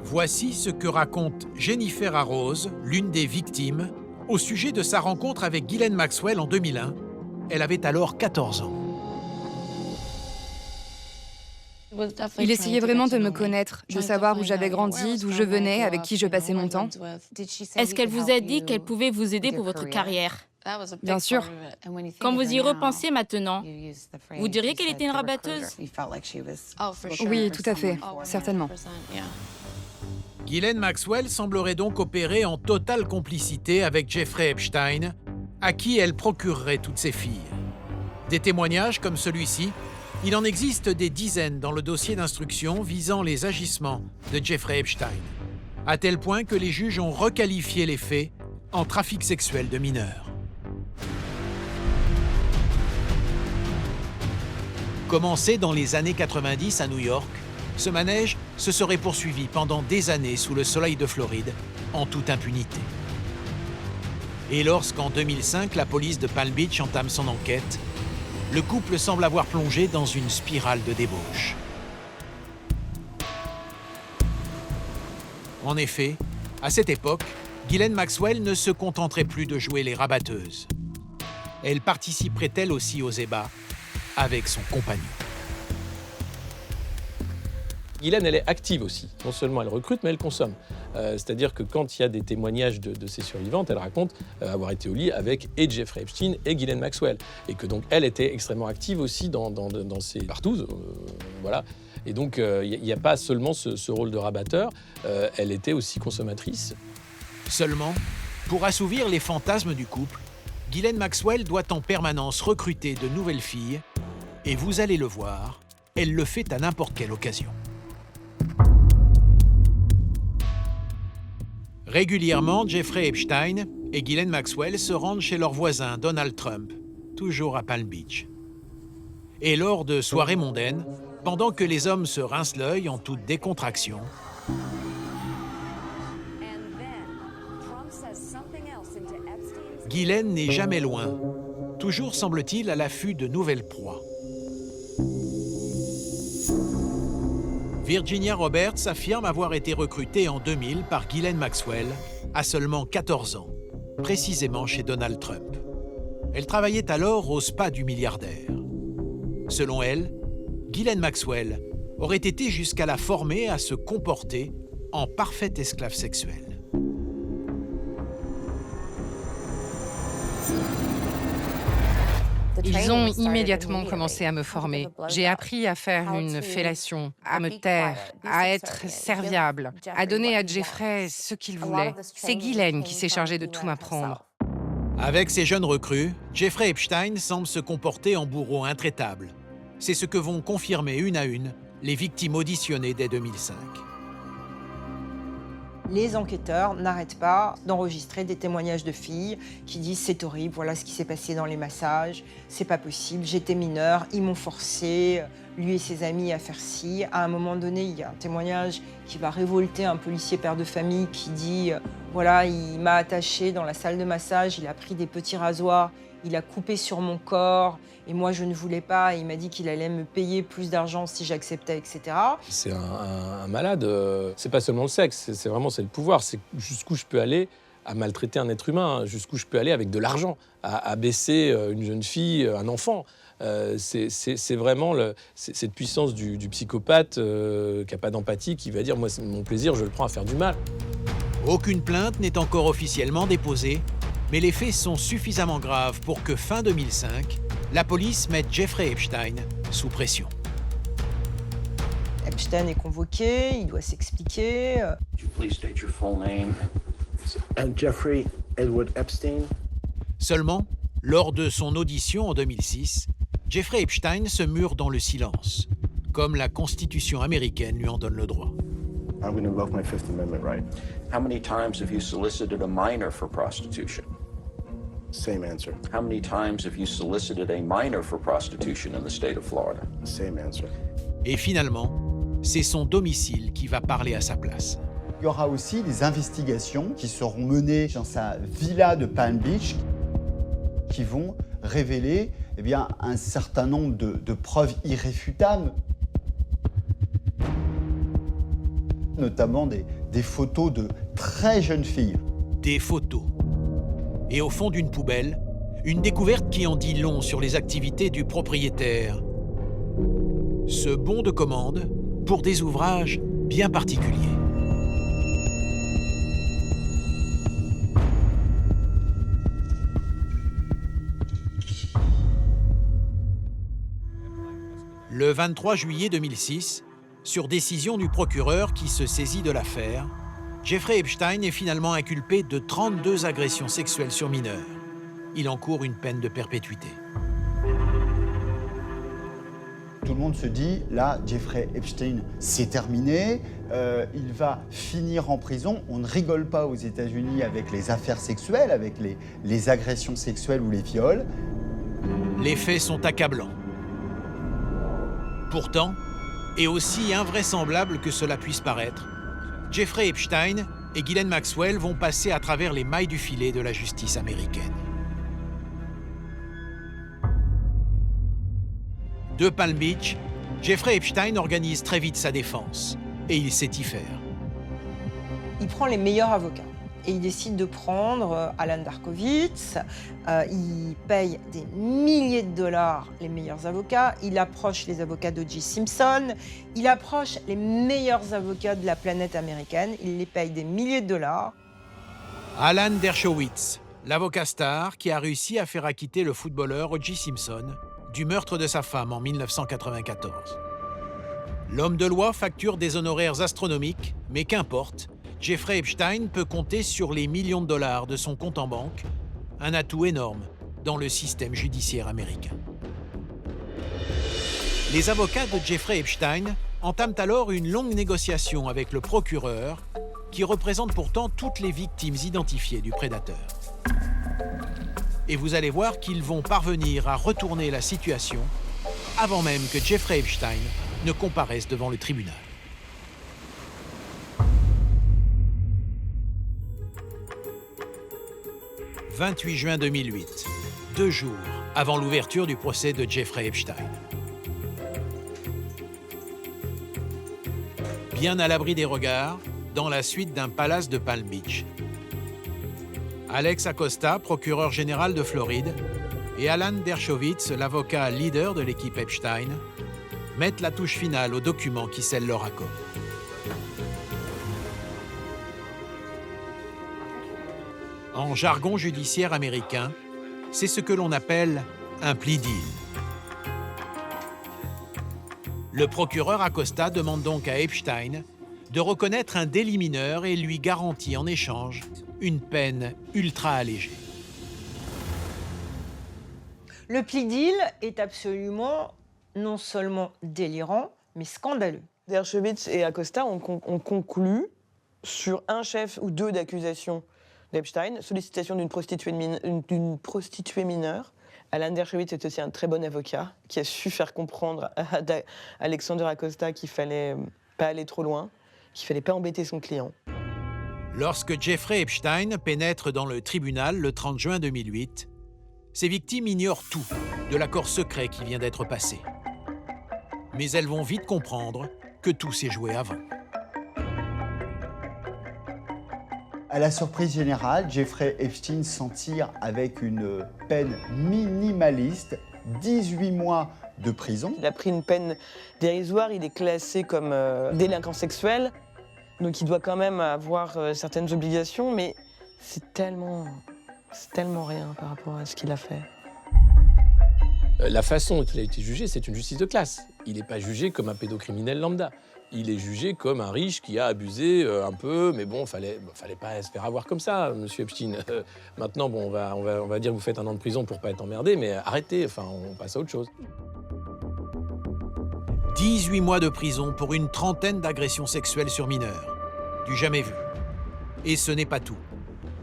Voici ce que raconte Jennifer Arrows, l'une des victimes, au sujet de sa rencontre avec Ghislaine Maxwell en 2001. Elle avait alors 14 ans. Il essayait vraiment de me connaître, de savoir où j'avais grandi, d'où je venais, avec qui je passais mon temps. Est-ce qu'elle vous a dit qu'elle pouvait vous aider pour votre carrière? Bien sûr. Quand vous y repensez maintenant, vous diriez qu'elle était une rabatteuse? Oui, tout à fait, certainement. Ghislaine Maxwell semblerait donc opérer en totale complicité avec Jeffrey Epstein, à qui elle procurerait toutes ses filles. Des témoignages comme celui-ci, il en existe des dizaines dans le dossier d'instruction visant les agissements de Jeffrey Epstein, à tel point que les juges ont requalifié les faits en trafic sexuel de mineurs. Commencé dans les années 90 à New York, ce manège se serait poursuivi pendant des années sous le soleil de Floride, en toute impunité. Et lorsqu'en 2005, la police de Palm Beach entame son enquête, le couple semble avoir plongé dans une spirale de débauche. En effet, à cette époque, Ghislaine Maxwell ne se contenterait plus de jouer les rabatteuses. Elle participerait elle aussi aux ébats avec son compagnon. Ghislaine, elle est active aussi. Non seulement elle recrute, mais elle consomme. C'est-à-dire que quand il y a des témoignages de ces survivantes, elle raconte avoir été au lit avec et Jeffrey Epstein et Ghislaine Maxwell. Et que donc elle était extrêmement active aussi dans ses partouzes. Voilà. Et donc il n'y a pas seulement ce rôle de rabatteur, elle était aussi consommatrice. Seulement, pour assouvir les fantasmes du couple, Ghislaine Maxwell doit en permanence recruter de nouvelles filles. Et vous allez le voir, elle le fait à n'importe quelle occasion. Régulièrement, Jeffrey Epstein et Ghislaine Maxwell se rendent chez leur voisin Donald Trump, toujours à Palm Beach. Et lors de soirées mondaines, pendant que les hommes se rincent l'œil en toute décontraction, Ghislaine n'est jamais loin, toujours semble-t-il à l'affût de nouvelles proies. Virginia Roberts affirme avoir été recrutée en 2000 par Ghislaine Maxwell, à seulement 14 ans, précisément chez Donald Trump. Elle travaillait alors au spa du milliardaire. Selon elle, Ghislaine Maxwell aurait été jusqu'à la former à se comporter en parfait esclave sexuel. Ils ont immédiatement commencé à me former. J'ai appris à faire une fellation, à me taire, à être serviable, à donner à Jeffrey ce qu'il voulait. C'est Ghislaine qui s'est chargée de tout m'apprendre. Avec ces jeunes recrues, Jeffrey Epstein semble se comporter en bourreau intraitable. C'est ce que vont confirmer une à une les victimes auditionnées dès 2005. Les enquêteurs n'arrêtent pas d'enregistrer des témoignages de filles qui disent « c'est horrible, voilà ce qui s'est passé dans les massages, c'est pas possible, j'étais mineure, ils m'ont forcé, lui et ses amis à faire ci ». À un moment donné, il y a un témoignage qui va révolter un policier père de famille qui dit « voilà, il m'a attachée dans la salle de massage, il a pris des petits rasoirs, il a coupé sur mon corps et moi je ne voulais pas, il m'a dit qu'il allait me payer plus d'argent si j'acceptais, etc. » C'est un malade, c'est pas seulement le sexe, c'est le pouvoir, c'est jusqu'où je peux aller à maltraiter un être humain, jusqu'où je peux aller avec de l'argent, à baisser une jeune fille, un enfant. C'est vraiment cette puissance du psychopathe qui n'a pas d'empathie, qui va dire « moi, mon plaisir, je le prends à faire du mal ». Aucune plainte n'est encore officiellement déposée, mais les faits sont suffisamment graves pour que, fin 2005, la police mette Jeffrey Epstein sous pression. Epstein est convoqué, il doit s'expliquer. Jeffrey Edward Epstein. Seulement, lors de son audition en 2006, Jeffrey Epstein se mure dans le silence, comme la Constitution américaine lui en donne le droit. I'm going to invoke my Fifth Amendment right. How many times have you solicited a minor for prostitution? Same answer. How many times have you solicited a minor for prostitution in the state of Florida? Same answer. Et finalement, c'est son domicile qui va parler à sa place. Il y aura aussi des investigations qui seront menées dans sa villa de Palm Beach qui vont révéler un certain nombre de preuves irréfutables, notamment des photos de très jeunes filles. Des photos. Et au fond d'une poubelle, une découverte qui en dit long sur les activités du propriétaire. Ce bon de commande pour des ouvrages bien particuliers. Le 23 juillet 2006, sur décision du procureur qui se saisit de l'affaire, Jeffrey Epstein est finalement inculpé de 32 agressions sexuelles sur mineurs. Il encourt une peine de perpétuité. Tout le monde se dit, là, Jeffrey Epstein, c'est terminé, il va finir en prison. On ne rigole pas aux États-Unis avec les affaires sexuelles, avec les agressions sexuelles ou les viols. Les faits sont accablants. Pourtant, et aussi invraisemblable que cela puisse paraître, Jeffrey Epstein et Ghislaine Maxwell vont passer à travers les mailles du filet de la justice américaine. De Palm Beach, Jeffrey Epstein organise très vite sa défense, et il sait y faire. Il prend les meilleurs avocats. Et il décide de prendre Alan Dershowitz, il paye des milliers de dollars les meilleurs avocats, il approche les avocats d'O.J. Simpson, il approche les meilleurs avocats de la planète américaine, il les paye des milliers de dollars. Alan Dershowitz, l'avocat star qui a réussi à faire acquitter le footballeur O.J. Simpson du meurtre de sa femme en 1994. L'homme de loi facture des honoraires astronomiques, mais qu'importe, Jeffrey Epstein peut compter sur les millions de dollars de son compte en banque, un atout énorme dans le système judiciaire américain. Les avocats de Jeffrey Epstein entament alors une longue négociation avec le procureur, qui représente pourtant toutes les victimes identifiées du prédateur. Et vous allez voir qu'ils vont parvenir à retourner la situation avant même que Jeffrey Epstein ne comparaisse devant le tribunal. « 28 juin 2008, 2 jours avant l'ouverture du procès de Jeffrey Epstein. Bien à l'abri des regards, dans la suite d'un palace de Palm Beach. Alex Acosta, procureur général de Floride, et Alan Dershowitz, l'avocat leader de l'équipe Epstein, mettent la touche finale aux documents qui scellent leur accord. En jargon judiciaire américain, c'est ce que l'on appelle un plea deal. Le procureur Acosta demande donc à Epstein de reconnaître un délit mineur et lui garantit en échange une peine ultra allégée. Le plea deal est absolument non seulement délirant, mais scandaleux. Dershowitz et Acosta ont conclu sur un chef ou deux d'accusations d'Epstein, sollicitation d'une prostituée mineure. Alan Dershowitz est aussi un très bon avocat qui a su faire comprendre à Alexander Acosta qu'il fallait pas aller trop loin, qu'il fallait pas embêter son client. Lorsque Jeffrey Epstein pénètre dans le tribunal le 30 juin 2008, ses victimes ignorent tout de l'accord secret qui vient d'être passé. Mais elles vont vite comprendre que tout s'est joué avant. À la surprise générale, Jeffrey Epstein s'en tire avec une peine minimaliste, 18 mois de prison. Il a pris une peine dérisoire, il est classé comme délinquant sexuel, donc il doit quand même avoir certaines obligations, mais c'est tellement rien par rapport à ce qu'il a fait. La façon dont il a été jugé, c'est une justice de classe. Il n'est pas jugé comme un pédocriminel lambda. il est jugé comme un riche qui a abusé un peu, mais bon, fallait pas se faire avoir comme ça, monsieur Epstein. Maintenant, bon, on va dire que vous faites 1 an de prison pour pas être emmerdé, mais arrêtez, enfin, on passe à autre chose. 18 mois de prison pour une trentaine d'agressions sexuelles sur mineurs. Du jamais vu. Et ce n'est pas tout.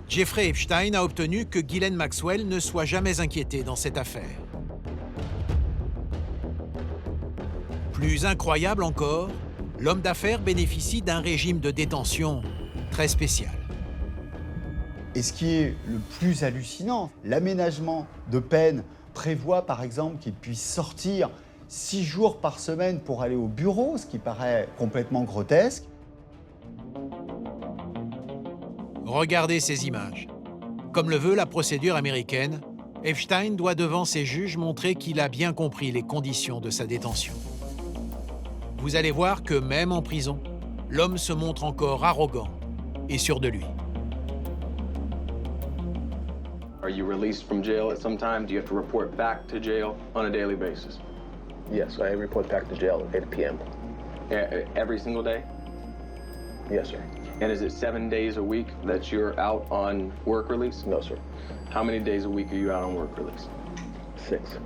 Jeffrey Epstein a obtenu que Ghislaine Maxwell ne soit jamais inquiétée dans cette affaire. Plus incroyable encore, l'homme d'affaires bénéficie d'un régime de détention très spécial. Et ce qui est le plus hallucinant, l'aménagement de peine prévoit par exemple qu'il puisse sortir 6 jours par semaine pour aller au bureau, ce qui paraît complètement grotesque. Regardez ces images. Comme le veut la procédure américaine, Epstein doit devant ses juges montrer qu'il a bien compris les conditions de sa détention. Vous allez voir que même en prison, l'homme se montre encore arrogant et sûr de lui. Are you released from jail at some time? Do you have to report back to jail on a daily basis? Yes, I report back to jail at 8 p.m. Every single day? Yes, sir. And is it 7 days a week that you're out on work release? No, sir. How many days a week are you out on work release? 6.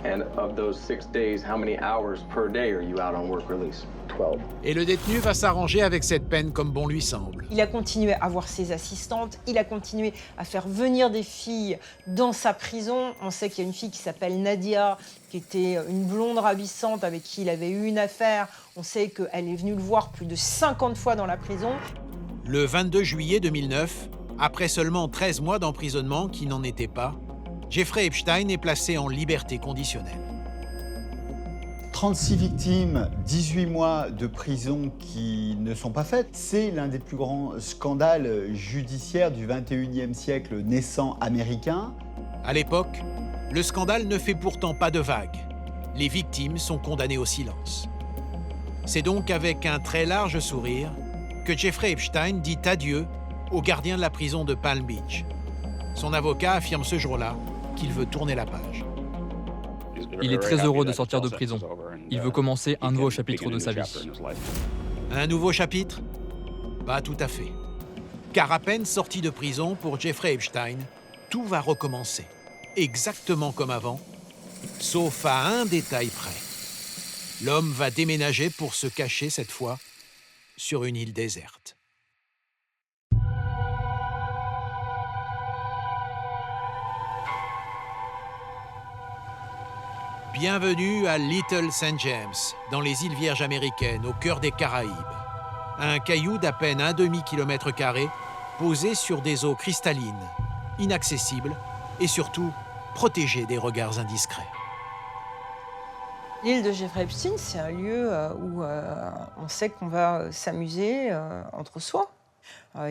And of those 6 days, how many hours per day are you out on work release? 12. Et le détenu va s'arranger avec cette peine comme bon lui semble. Il a continué à voir ses assistantes, il a continué à faire venir des filles dans sa prison. On sait qu'il y a une fille qui s'appelle Nadia, qui était une blonde ravissante avec qui il avait eu une affaire. On sait qu'elle est venue le voir plus de 50 fois dans la prison. Le 22 juillet 2009, après seulement 13 mois d'emprisonnement qui n'en étaient pas, Jeffrey Epstein est placé en liberté conditionnelle. 36 victimes, 18 mois de prison qui ne sont pas faites. C'est l'un des plus grands scandales judiciaires du 21e siècle naissant américain. À l'époque, le scandale ne fait pourtant pas de vagues. Les victimes sont condamnées au silence. C'est donc avec un très large sourire que Jeffrey Epstein dit adieu au gardien de la prison de Palm Beach. Son avocat affirme ce jour-là qu'il veut tourner la page. Il est très heureux de sortir de prison. Il veut commencer un nouveau chapitre de sa vie. Un nouveau chapitre? Pas tout à fait. Car à peine sorti de prison pour Jeffrey Epstein, tout va recommencer. Exactement comme avant, sauf à un détail près. L'homme va déménager pour se cacher cette fois sur une île déserte. Bienvenue à Little St. James, dans les îles Vierges américaines, au cœur des Caraïbes. Un caillou d'à peine un demi-kilomètre carré, posé sur des eaux cristallines, inaccessibles et surtout protégé des regards indiscrets. L'île de Jeffrey Epstein, c'est un lieu où on sait qu'on va s'amuser entre soi.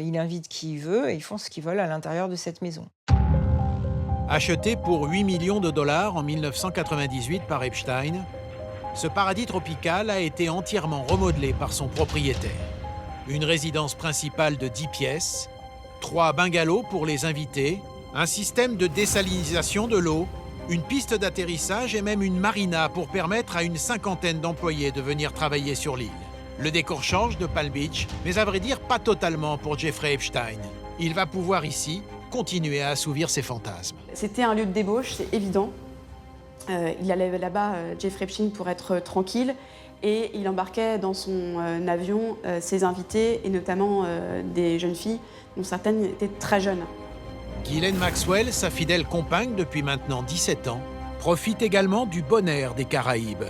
Il invite qui il veut et ils font ce qu'ils veulent à l'intérieur de cette maison. Acheté pour 8 millions de dollars en 1998 par Epstein, ce paradis tropical a été entièrement remodelé par son propriétaire. Une résidence principale de 10 pièces, 3 bungalows pour les invités, un système de désalinisation de l'eau, une piste d'atterrissage et même une marina pour permettre à une 50aine d'employés de venir travailler sur l'île. Le décor change de Palm Beach, mais à vrai dire pas totalement pour Jeffrey Epstein. Il va pouvoir ici continuer à assouvir ses fantasmes. C'était un lieu de débauche, c'est évident. Il allait là-bas, Jeffrey Epstein, pour être tranquille, et il embarquait dans son avion ses invités, et notamment des jeunes filles, dont certaines étaient très jeunes. Ghislaine Maxwell, sa fidèle compagne depuis maintenant 17 ans, profite également du bon air des Caraïbes.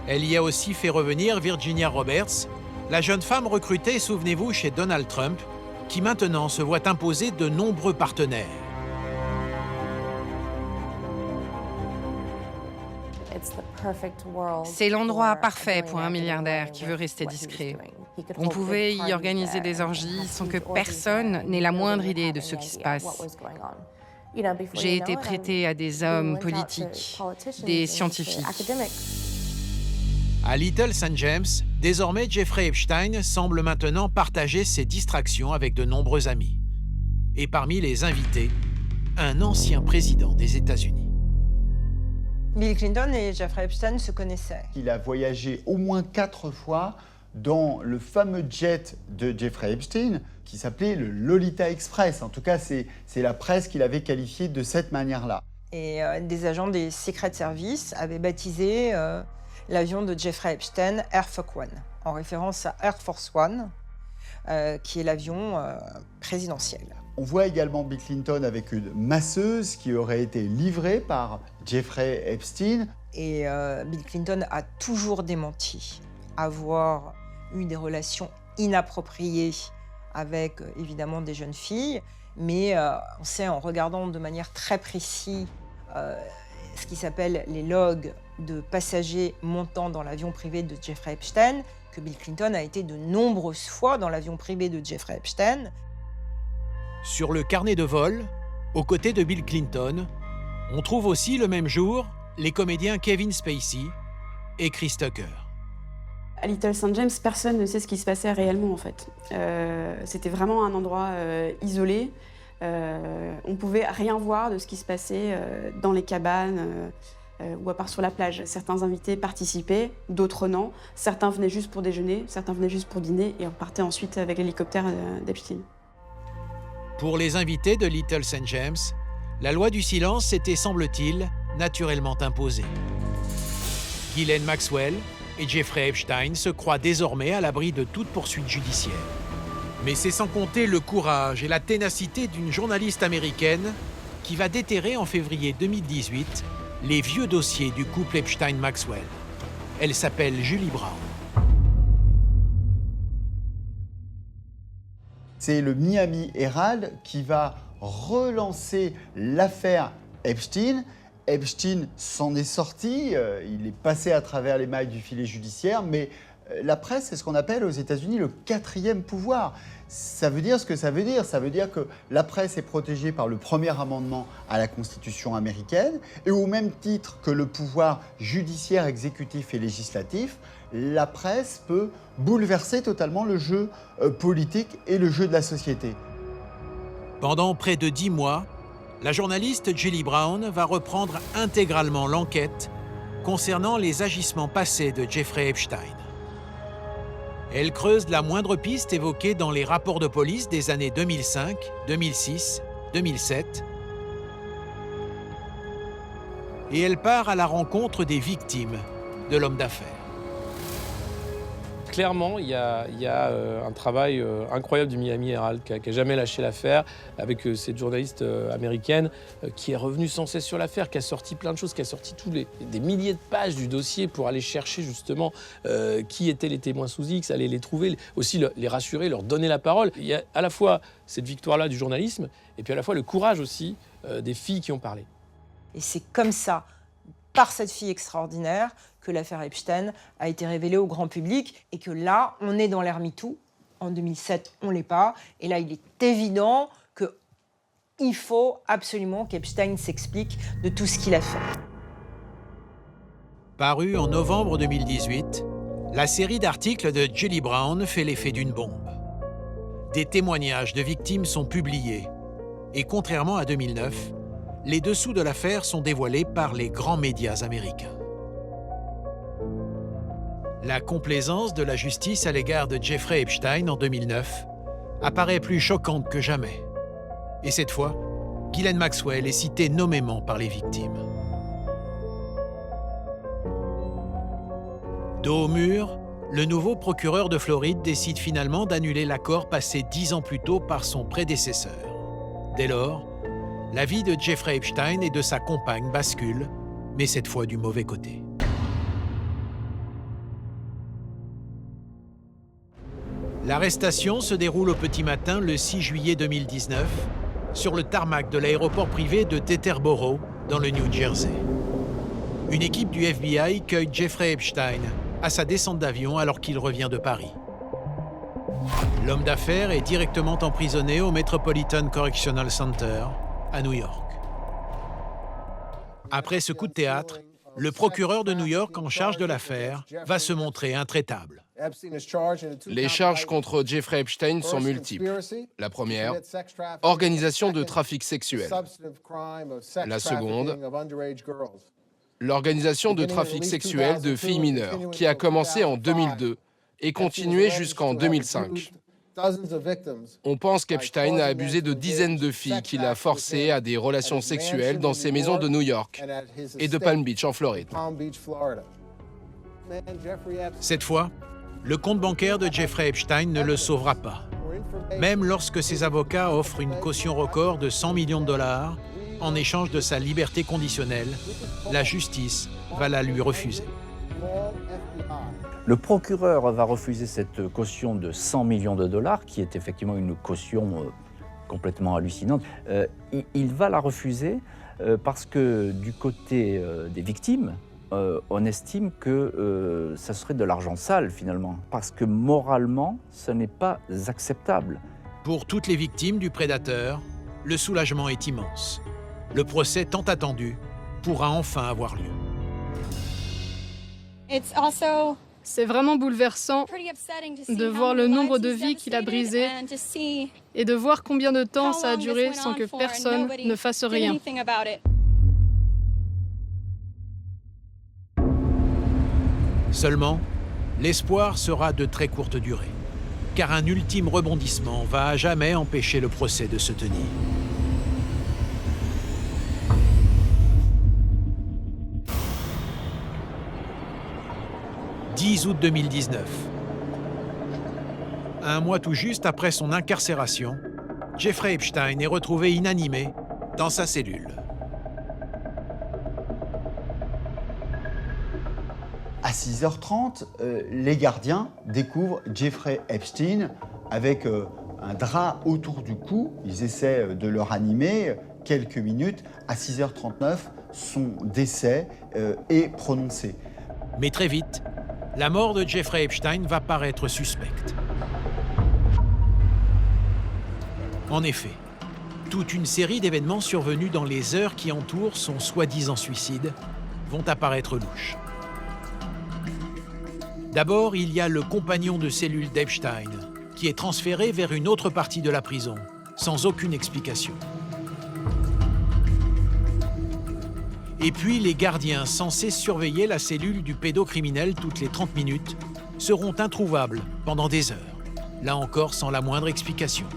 Elle y a aussi fait revenir Virginia Roberts, la jeune femme recrutée, souvenez-vous, chez Donald Trump, qui maintenant se voit imposer de nombreux partenaires. C'est l'endroit parfait pour un milliardaire qui veut rester discret. On pouvait y organiser des orgies sans que personne n'ait la moindre idée de ce qui se passe. J'ai été prêtée à des hommes politiques, des scientifiques. À Little St. James, désormais Jeffrey Epstein semble maintenant partager ses distractions avec de nombreux amis. Et parmi les invités, un ancien président des États-Unis. Bill Clinton et Jeffrey Epstein se connaissaient. Il a voyagé au moins 4 fois dans le fameux jet de Jeffrey Epstein qui s'appelait le Lolita Express. En tout cas, c'est la presse qui l'avait qualifié de cette manière-là. Et des agents des Secret Service avaient baptisé l'avion de Jeffrey Epstein Air Force One, en référence à Air Force One, qui est l'avion présidentiel. On voit également Bill Clinton avec une masseuse qui aurait été livrée par Jeffrey Epstein. Et Bill Clinton a toujours démenti avoir eu des relations inappropriées avec évidemment des jeunes filles, mais on sait en regardant de manière très précise ce qui s'appelle les logs de passagers montant dans l'avion privé de Jeffrey Epstein, que Bill Clinton a été de nombreuses fois dans l'avion privé de Jeffrey Epstein. Sur le carnet de vol, aux côtés de Bill Clinton, on trouve aussi le même jour les comédiens Kevin Spacey et Chris Tucker. À Little St. James, personne ne sait ce qui se passait réellement en fait. C'était vraiment un endroit isolé. On ne pouvait rien voir de ce qui se passait dans les cabanes ou à part sur la plage. Certains invités participaient, d'autres non. Certains venaient juste pour déjeuner, certains venaient juste pour dîner et repartaient ensuite avec l'hélicoptère d'Epstein. Pour les invités de Little St. James, la loi du silence s'était, semble-t-il, naturellement imposée. Ghislaine Maxwell et Jeffrey Epstein se croient désormais à l'abri de toute poursuite judiciaire. Mais c'est sans compter le courage et la ténacité d'une journaliste américaine qui va déterrer en février 2018 les vieux dossiers du couple Epstein-Maxwell. Elle s'appelle Julie Brown. C'est le Miami Herald qui va relancer l'affaire Epstein. Epstein s'en est sorti, il est passé à travers les mailles du filet judiciaire, mais la presse, c'est ce qu'on appelle aux États-Unis le 4e pouvoir. Ça veut dire ce que ça veut dire. Ça veut dire que la presse est protégée par le premier amendement à la Constitution américaine, et au même titre que le pouvoir judiciaire, exécutif et législatif, la presse peut bouleverser totalement le jeu politique et le jeu de la société. Pendant près de 10 mois, la journaliste Julie Brown va reprendre intégralement l'enquête concernant les agissements passés de Jeffrey Epstein. Elle creuse la moindre piste évoquée dans les rapports de police des années 2005, 2006, 2007. Et elle part à la rencontre des victimes de l'homme d'affaires. Clairement, il y a un travail incroyable du Miami Herald qui n'a jamais lâché l'affaire, avec cette journaliste américaine qui est revenue sans cesse sur l'affaire, qui a sorti plein de choses, qui a sorti des milliers de pages du dossier pour aller chercher justement qui étaient les témoins sous X, aller les trouver, aussi les rassurer, leur donner la parole. Il y a à la fois cette victoire-là du journalisme et puis à la fois le courage aussi des filles qui ont parlé. Et c'est comme ça, par cette fille extraordinaire, que l'affaire Epstein a été révélée au grand public et que là, on est dans l'ère MeToo. En 2007, on ne l'est pas. Et là, il est évident qu'il faut absolument qu'Epstein s'explique de tout ce qu'il a fait. Parue en novembre 2018, la série d'articles de Julie Brown fait l'effet d'une bombe. Des témoignages de victimes sont publiés. Et contrairement à 2009, les dessous de l'affaire sont dévoilés par les grands médias américains. La complaisance de la justice à l'égard de Jeffrey Epstein en 2009 apparaît plus choquante que jamais. Et cette fois, Ghislaine Maxwell est citée nommément par les victimes. Dos au mur, le nouveau procureur de Floride décide finalement d'annuler l'accord passé 10 ans plus tôt par son prédécesseur. Dès lors, la vie de Jeffrey Epstein et de sa compagne bascule, mais cette fois du mauvais côté. L'arrestation se déroule au petit matin le 6 juillet 2019 sur le tarmac de l'aéroport privé de Teterboro, dans le New Jersey. Une équipe du FBI cueille Jeffrey Epstein à sa descente d'avion alors qu'il revient de Paris. L'homme d'affaires est directement emprisonné au Metropolitan Correctional Center à New York. Après ce coup de théâtre, le procureur de New York en charge de l'affaire va se montrer intraitable. Les charges contre Jeffrey Epstein sont multiples. La première, organisation de trafic sexuel. La seconde, L'organisation de trafic sexuel de filles mineures, qui a commencé en 2002 et continué jusqu'en 2005. On pense qu'Epstein a abusé de dizaines de filles qu'il a forcées à des relations sexuelles dans ses maisons de New York et de Palm Beach en Floride. Cette fois, le compte bancaire de Jeffrey Epstein ne le sauvera pas. Même lorsque ses avocats offrent une caution record de 100 millions de dollars en échange de sa liberté conditionnelle, la justice va la lui refuser. Le procureur va refuser cette caution de 100 millions de dollars, qui est effectivement une caution complètement hallucinante. Il va la refuser parce que du côté des victimes, on estime que ça serait de l'argent sale finalement, parce que moralement, ce n'est pas acceptable. Pour toutes les victimes du prédateur, le soulagement est immense. Le procès tant attendu pourra enfin avoir lieu. C'est vraiment bouleversant de voir le nombre de vies qu'il a brisées et de voir combien de temps ça a duré sans que personne ne fasse rien. Seulement, l'espoir sera de très courte durée, car un ultime rebondissement va à jamais empêcher le procès de se tenir. « 10 août 2019. Un mois tout juste après son incarcération, Jeffrey Epstein est retrouvé inanimé dans sa cellule. À 6h30, les gardiens découvrent Jeffrey Epstein avec un drap autour du cou. Ils essaient de le ranimer quelques minutes. À 6h39, son décès est prononcé. Mais très vite, la mort de Jeffrey Epstein va paraître suspecte. En effet, toute une série d'événements survenus dans les heures qui entourent son soi-disant suicide vont apparaître louches. D'abord, il y a le compagnon de cellule d'Epstein, qui est transféré vers une autre partie de la prison, sans aucune explication. Et puis, les gardiens censés surveiller la cellule du pédocriminel toutes les 30 minutes seront introuvables pendant des heures, là encore sans la moindre explication.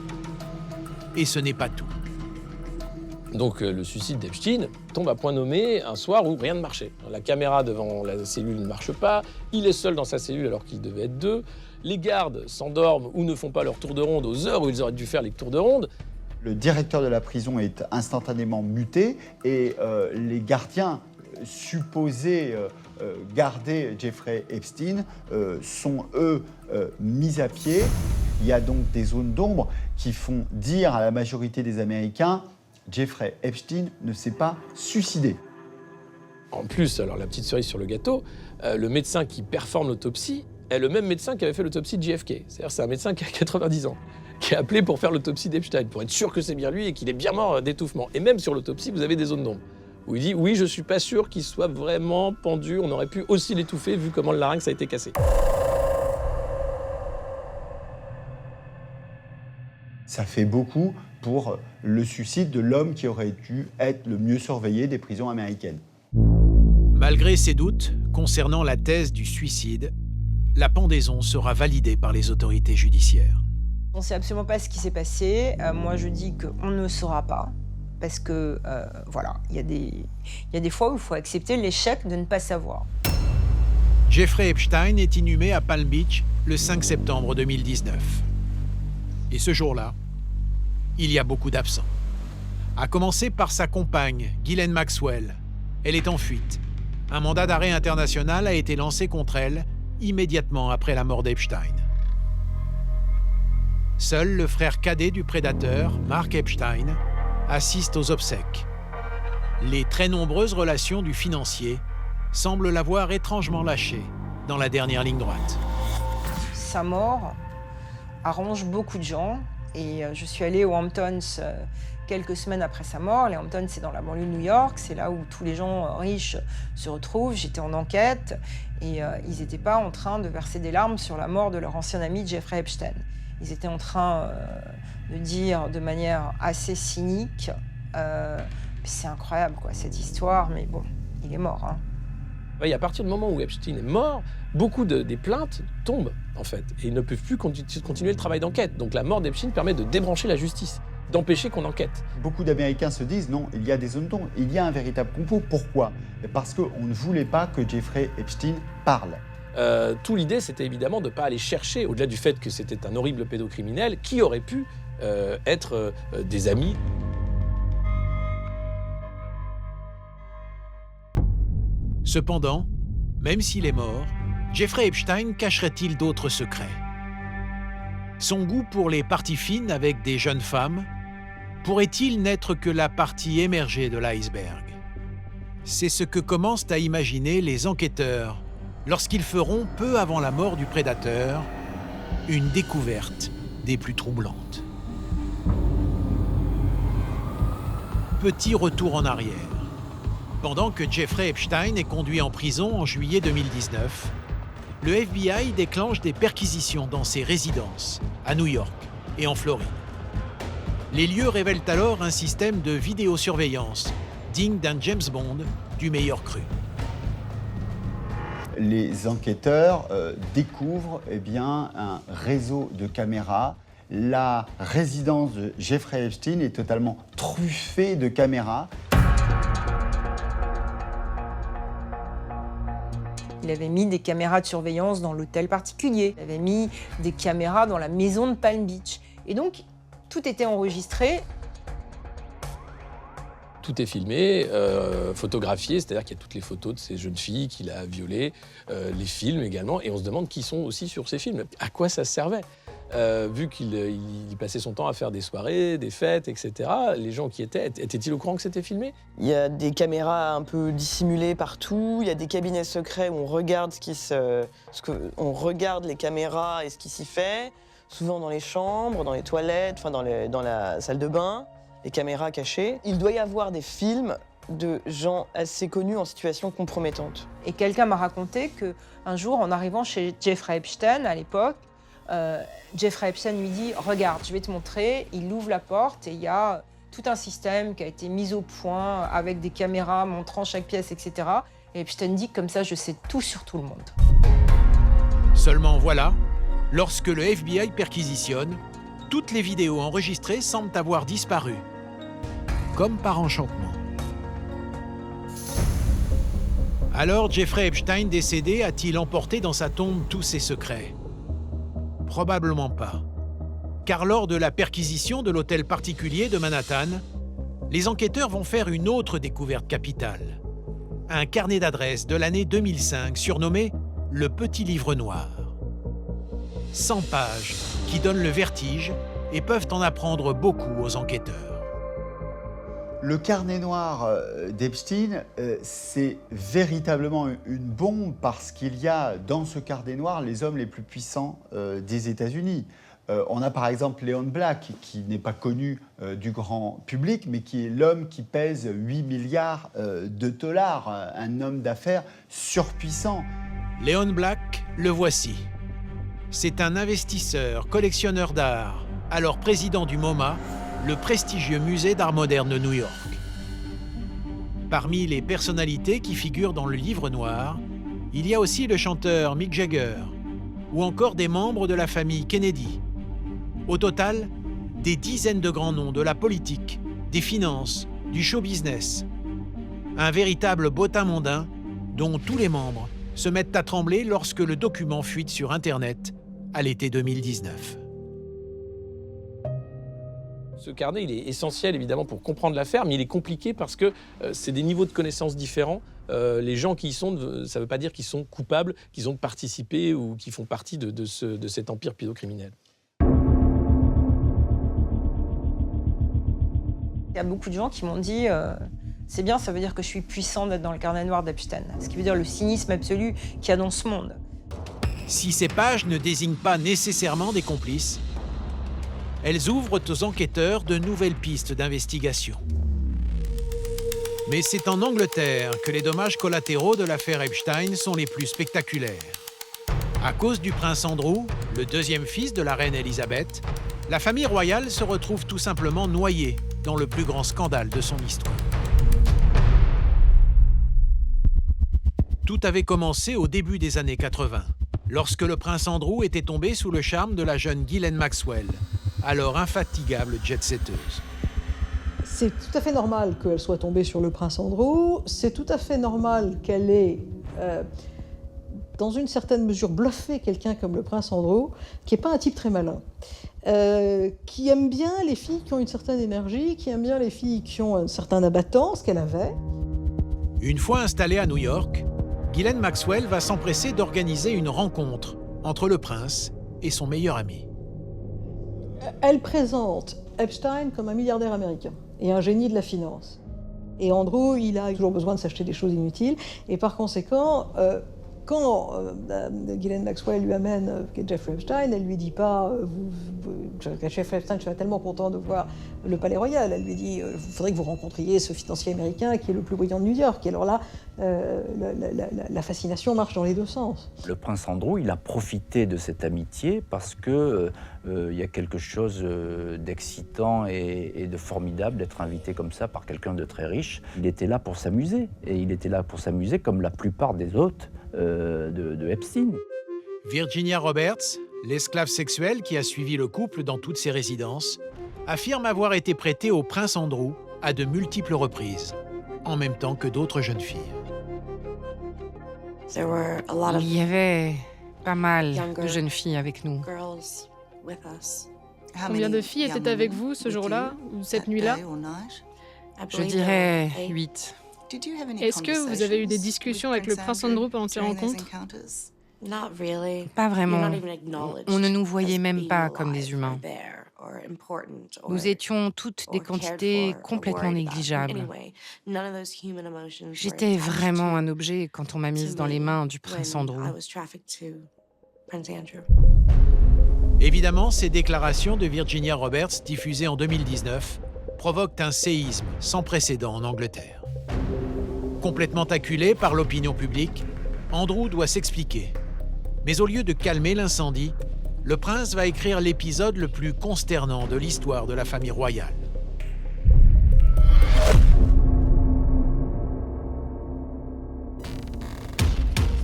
Et ce n'est pas tout. Donc le suicide d'Epstein tombe à point nommé un soir où rien ne marchait. La caméra devant la cellule ne marche pas, il est seul dans sa cellule alors qu'il devait être deux, les gardes s'endorment ou ne font pas leur tour de ronde aux heures où ils auraient dû faire les tours de ronde. Le directeur de la prison est instantanément muté et les gardiens supposés garder Jeffrey Epstein sont, eux, mis à pied. Il y a donc des zones d'ombre qui font dire à la majorité des Américains « Jeffrey Epstein ne s'est pas suicidé ». En plus, alors la petite cerise sur le gâteau, le médecin qui performe l'autopsie est le même médecin qui avait fait l'autopsie de JFK. C'est-à-dire c'est un médecin qui a 90 ans, qui est appelé pour faire l'autopsie d'Epstein, pour être sûr que c'est bien lui et qu'il est bien mort d'étouffement. Et même sur l'autopsie, vous avez des zones d'ombre, où il dit « Oui, je suis pas sûr qu'il soit vraiment pendu, on aurait pu aussi l'étouffer vu comment le larynx a été cassé ». Ça fait beaucoup pour le suicide de l'homme qui aurait dû être le mieux surveillé des prisons américaines. Malgré ses doutes concernant la thèse du suicide, la pendaison sera validée par les autorités judiciaires. On ne sait absolument pas ce qui s'est passé. Moi, je dis qu'on ne saura pas. Parce que, voilà, il y a des fois où il faut accepter l'échec de ne pas savoir. Jeffrey Epstein est inhumé à Palm Beach le 5 septembre 2019. Et ce jour-là, il y a beaucoup d'absents. À commencer par sa compagne, Ghislaine Maxwell. Elle est en fuite. Un mandat d'arrêt international a été lancé contre elle immédiatement après la mort d'Epstein. Seul le frère cadet du prédateur, Mark Epstein, assiste aux obsèques. Les très nombreuses relations du financier semblent l'avoir étrangement lâché dans la dernière ligne droite. Sa mort arrange beaucoup de gens. Et je suis allée aux Hamptons quelques semaines après sa mort. Les Hamptons, c'est dans la banlieue de New York, c'est là où tous les gens riches se retrouvent. J'étais en enquête et ils n'étaient pas en train de verser des larmes sur la mort de leur ancien ami Jeffrey Epstein. Ils étaient en train de dire de manière assez cynique, c'est incroyable quoi, cette histoire, mais bon, il est mort. Hein. Et à partir du moment où Epstein est mort, beaucoup des plaintes tombent, en fait, et ils ne peuvent plus continuer le travail d'enquête. Donc la mort d'Epstein permet de débrancher la justice, d'empêcher qu'on enquête. Beaucoup d'Américains se disent non, il y a des zones d'ombre, il y a un véritable complot. Pourquoi? Parce qu'on ne voulait pas que Jeffrey Epstein parle. Tout l'idée, c'était évidemment de ne pas aller chercher, au-delà du fait que c'était un horrible pédocriminel, qui aurait pu être des amis. Cependant, même s'il est mort, Jeffrey Epstein cacherait-il d'autres secrets? Son goût pour les parties fines avec des jeunes femmes pourrait-il n'être que la partie émergée de l'iceberg? C'est ce que commencent à imaginer les enquêteurs lorsqu'ils feront, peu avant la mort du prédateur, une découverte des plus troublantes. Petit retour en arrière. Pendant que Jeffrey Epstein est conduit en prison en juillet 2019, le FBI déclenche des perquisitions dans ses résidences, à New York et en Floride. Les lieux révèlent alors un système de vidéosurveillance digne d'un James Bond du meilleur cru. Les enquêteurs découvrent un réseau de caméras. La résidence de Jeffrey Epstein est totalement truffée de caméras. Il avait mis des caméras de surveillance dans l'hôtel particulier. Il avait mis des caméras dans la maison de Palm Beach. Et donc, tout était enregistré. Tout est filmé, photographié, c'est-à-dire qu'il y a toutes les photos de ces jeunes filles qu'il a violées, les films également, et on se demande qui sont aussi sur ces films. À quoi ça servait? Vu qu'il passait son temps à faire des soirées, des fêtes, etc., les gens qui étaient-ils au courant que c'était filmé? Il y a des caméras un peu dissimulées partout, il y a des cabinets secrets où on regarde on regarde les caméras et ce qui s'y fait, souvent dans les chambres, dans les toilettes, enfin dans la salle de bain, les caméras cachées. Il doit y avoir des films de gens assez connus en situation compromettante. Et quelqu'un m'a raconté qu'un jour, en arrivant chez Jeffrey Epstein, à l'époque, Jeffrey Epstein lui dit « Regarde, je vais te montrer ». Il ouvre la porte et il y a tout un système qui a été mis au point avec des caméras montrant chaque pièce, etc. Et Epstein dit « Comme ça, je sais tout sur tout le monde ». Seulement voilà, lorsque le FBI perquisitionne, toutes les vidéos enregistrées semblent avoir disparu, comme par enchantement. Alors Jeffrey Epstein décédé a-t-il emporté dans sa tombe tous ses secrets? Probablement pas. Car lors de la perquisition de l'hôtel particulier de Manhattan, les enquêteurs vont faire une autre découverte capitale. Un carnet d'adresses de l'année 2005 surnommé « Le Petit Livre Noir ». 100 pages qui donnent le vertige et peuvent en apprendre beaucoup aux enquêteurs. Le carnet noir d'Epstein, c'est véritablement une bombe parce qu'il y a dans ce carnet noir les hommes les plus puissants des États-Unis. On a par exemple Leon Black, qui n'est pas connu du grand public, mais qui est l'homme qui pèse 8 milliards de dollars, un homme d'affaires surpuissant. Leon Black, le voici. C'est un investisseur, collectionneur d'art, alors président du MoMA, le prestigieux musée d'art moderne de New York. Parmi les personnalités qui figurent dans le livre noir, il y a aussi le chanteur Mick Jagger, ou encore des membres de la famille Kennedy. Au total, des dizaines de grands noms de la politique, des finances, du show business. Un véritable bottin mondain dont tous les membres se mettent à trembler lorsque le document fuite sur Internet à l'été 2019. Ce carnet, il est essentiel évidemment pour comprendre l'affaire, mais il est compliqué parce que c'est des niveaux de connaissances différents. Les gens qui y sont, ça ne veut pas dire qu'ils sont coupables, qu'ils ont participé ou qu'ils font partie de cet empire pédocriminel. Il y a beaucoup de gens qui m'ont dit c'est bien, ça veut dire que je suis puissant d'être dans le carnet noir d'Epstein. Ce qui veut dire le cynisme absolu qu'il y a dans ce monde. Si ces pages ne désignent pas nécessairement des complices, elles ouvrent aux enquêteurs de nouvelles pistes d'investigation. Mais c'est en Angleterre que les dommages collatéraux de l'affaire Epstein sont les plus spectaculaires. À cause du prince Andrew, le deuxième fils de la reine Elisabeth, la famille royale se retrouve tout simplement noyée dans le plus grand scandale de son histoire. Tout avait commencé au début des années 80, lorsque le prince Andrew était tombé sous le charme de la jeune Ghislaine Maxwell, alors infatigable jet-setteuse. C'est tout à fait normal qu'elle soit tombée sur le prince Andrew, c'est tout à fait normal qu'elle ait, dans une certaine mesure, bluffé quelqu'un comme le prince Andrew, qui n'est pas un type très malin, qui aime bien les filles qui ont une certaine énergie, qui aime bien les filles qui ont un certain abattant, ce qu'elle avait. Une fois installée à New York, Ghislaine Maxwell va s'empresser d'organiser une rencontre entre le prince et son meilleur ami. Elle présente Epstein comme un milliardaire américain et un génie de la finance. Et Andrew, il a toujours besoin de s'acheter des choses inutiles. Et par conséquent, quand Ghislaine Maxwell lui amène Jeffrey Epstein, elle ne lui dit pas Jeffrey Epstein, je suis tellement content de voir le Palais Royal. Elle lui dit il faudrait que vous rencontriez ce financier américain qui est le plus brillant de New York. Et alors là, la fascination marche dans les deux sens. Le prince Andrew, il a profité de cette amitié parce que il y a quelque chose d'excitant et de formidable d'être invité comme ça par quelqu'un de très riche. Il était là pour s'amuser, et il était là pour s'amuser comme la plupart des hôtes de Epstein. Virginia Roberts, l'esclave sexuelle qui a suivi le couple dans toutes ses résidences, affirme avoir été prêtée au prince Andrew à de multiples reprises, en même temps que d'autres jeunes filles. Il y avait pas mal de jeunes filles avec nous. Combien de filles étaient avec vous ce jour-là, ou cette nuit-là? Je dirais 8. Est-ce que vous avez eu des discussions avec le prince Andrew pendant ces rencontres? Pas vraiment. On ne nous voyait même pas comme des humains. Nous étions toutes des quantités complètement négligeables. J'étais vraiment un objet quand on m'a mise dans les mains du prince Andrew. Évidemment, ces déclarations de Virginia Roberts, diffusées en 2019, provoquent un séisme sans précédent en Angleterre. Complètement acculé par l'opinion publique, Andrew doit s'expliquer. Mais au lieu de calmer l'incendie, le prince va écrire l'épisode le plus consternant de l'histoire de la famille royale.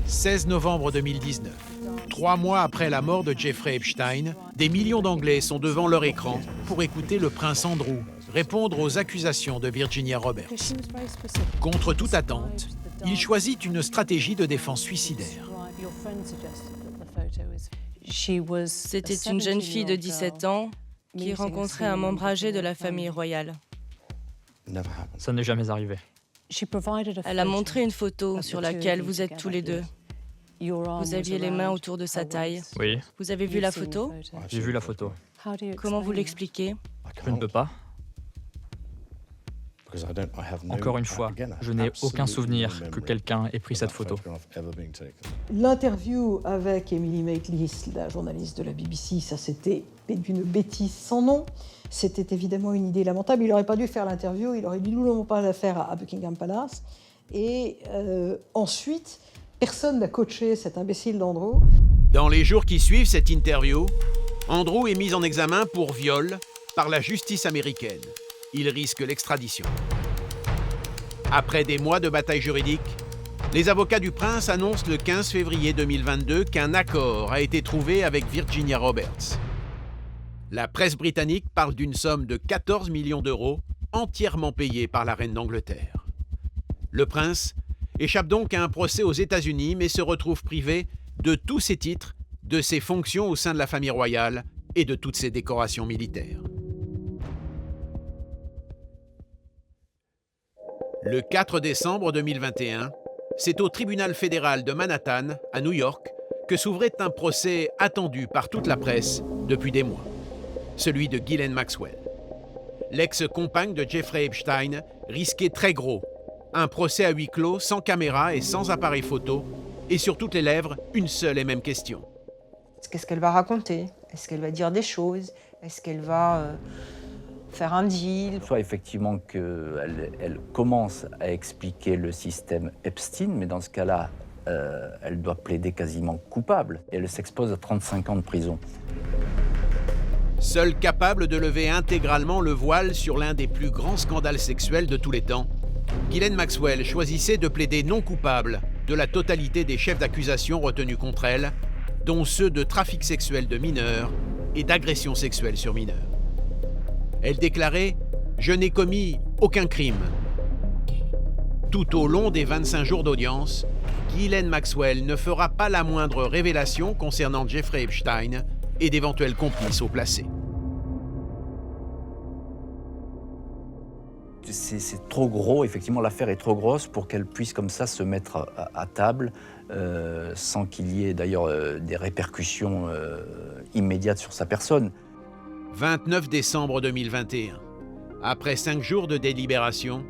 « 16 novembre 2019. 3 mois après la mort de Jeffrey Epstein, des millions d'Anglais sont devant leur écran pour écouter le prince Andrew répondre aux accusations de Virginia Roberts. Contre toute attente, il choisit une stratégie de défense suicidaire. C'était une jeune fille de 17 ans qui rencontrait un membre âgé de la famille royale. Ça n'est jamais arrivé. Elle a montré une photo sur laquelle vous êtes tous les deux. Vous aviez les mains autour de sa taille. Oui. Vous avez vu la photo? J'ai vu la photo. Comment vous l'expliquez? Je ne peux pas. Encore une fois, je n'ai aucun souvenir que quelqu'un ait pris cette photo. L'interview avec Emily Maitlis, la journaliste de la BBC, ça c'était une bêtise sans nom. C'était évidemment une idée lamentable. Il n'aurait pas dû faire l'interview, il aurait dû nullement pas la faire à Buckingham Palace. Et ensuite, personne n'a coaché cet imbécile d'Andrew. Dans les jours qui suivent cette interview, Andrew est mis en examen pour viol par la justice américaine. Il risque l'extradition. Après des mois de bataille juridique, les avocats du prince annoncent le 15 février 2022 qu'un accord a été trouvé avec Virginia Roberts. La presse britannique parle d'une somme de 14 millions d'euros entièrement payée par la reine d'Angleterre. Le prince échappe donc à un procès aux États-Unis mais se retrouve privé de tous ses titres, de ses fonctions au sein de la famille royale et de toutes ses décorations militaires. Le 4 décembre 2021, c'est au tribunal fédéral de Manhattan, à New York, que s'ouvrait un procès attendu par toute la presse depuis des mois. Celui de Ghislaine Maxwell. L'ex-compagne de Jeffrey Epstein risquait très gros. Un procès à huis clos, sans caméra et sans appareil photo, et sur toutes les lèvres, une seule et même question. Qu'est-ce qu'elle va raconter? Est-ce qu'elle va dire des choses? Est-ce qu'elle va faire un deal? Soit effectivement qu'elle commence à expliquer le système Epstein, mais dans ce cas-là, elle doit plaider quasiment coupable. Et elle s'expose à 35 ans de prison. Seule capable de lever intégralement le voile sur l'un des plus grands scandales sexuels de tous les temps, Ghislaine Maxwell choisissait de plaider non coupable de la totalité des chefs d'accusation retenus contre elle, dont ceux de trafic sexuel de mineurs et d'agression sexuelle sur mineurs. Elle déclarait « Je n'ai commis aucun crime ». Tout au long des 25 jours d'audience, Ghislaine Maxwell ne fera pas la moindre révélation concernant Jeffrey Epstein et d'éventuels complices au placé. C'est trop gros, effectivement, l'affaire est trop grosse pour qu'elle puisse comme ça se mettre à table, sans qu'il y ait d'ailleurs des répercussions immédiates sur sa personne. 29 décembre 2021. Après 5 jours de délibération,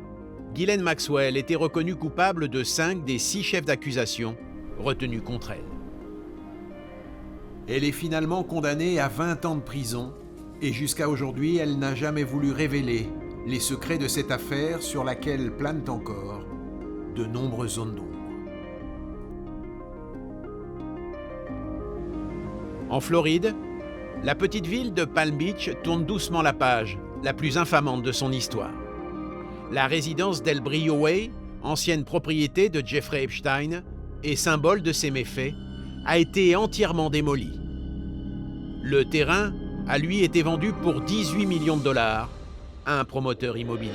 Ghislaine Maxwell était reconnue coupable de 5 des 6 chefs d'accusation retenus contre elle. Elle est finalement condamnée à 20 ans de prison et jusqu'à aujourd'hui, elle n'a jamais voulu révéler les secrets de cette affaire sur laquelle planent encore de nombreuses zones d'ombre. En Floride, la petite ville de Palm Beach tourne doucement la page, la plus infamante de son histoire. La résidence d'El Brillo Way, ancienne propriété de Jeffrey Epstein et symbole de ses méfaits, a été entièrement démolie. Le terrain a lui été vendu pour 18 millions de dollars à un promoteur immobilier.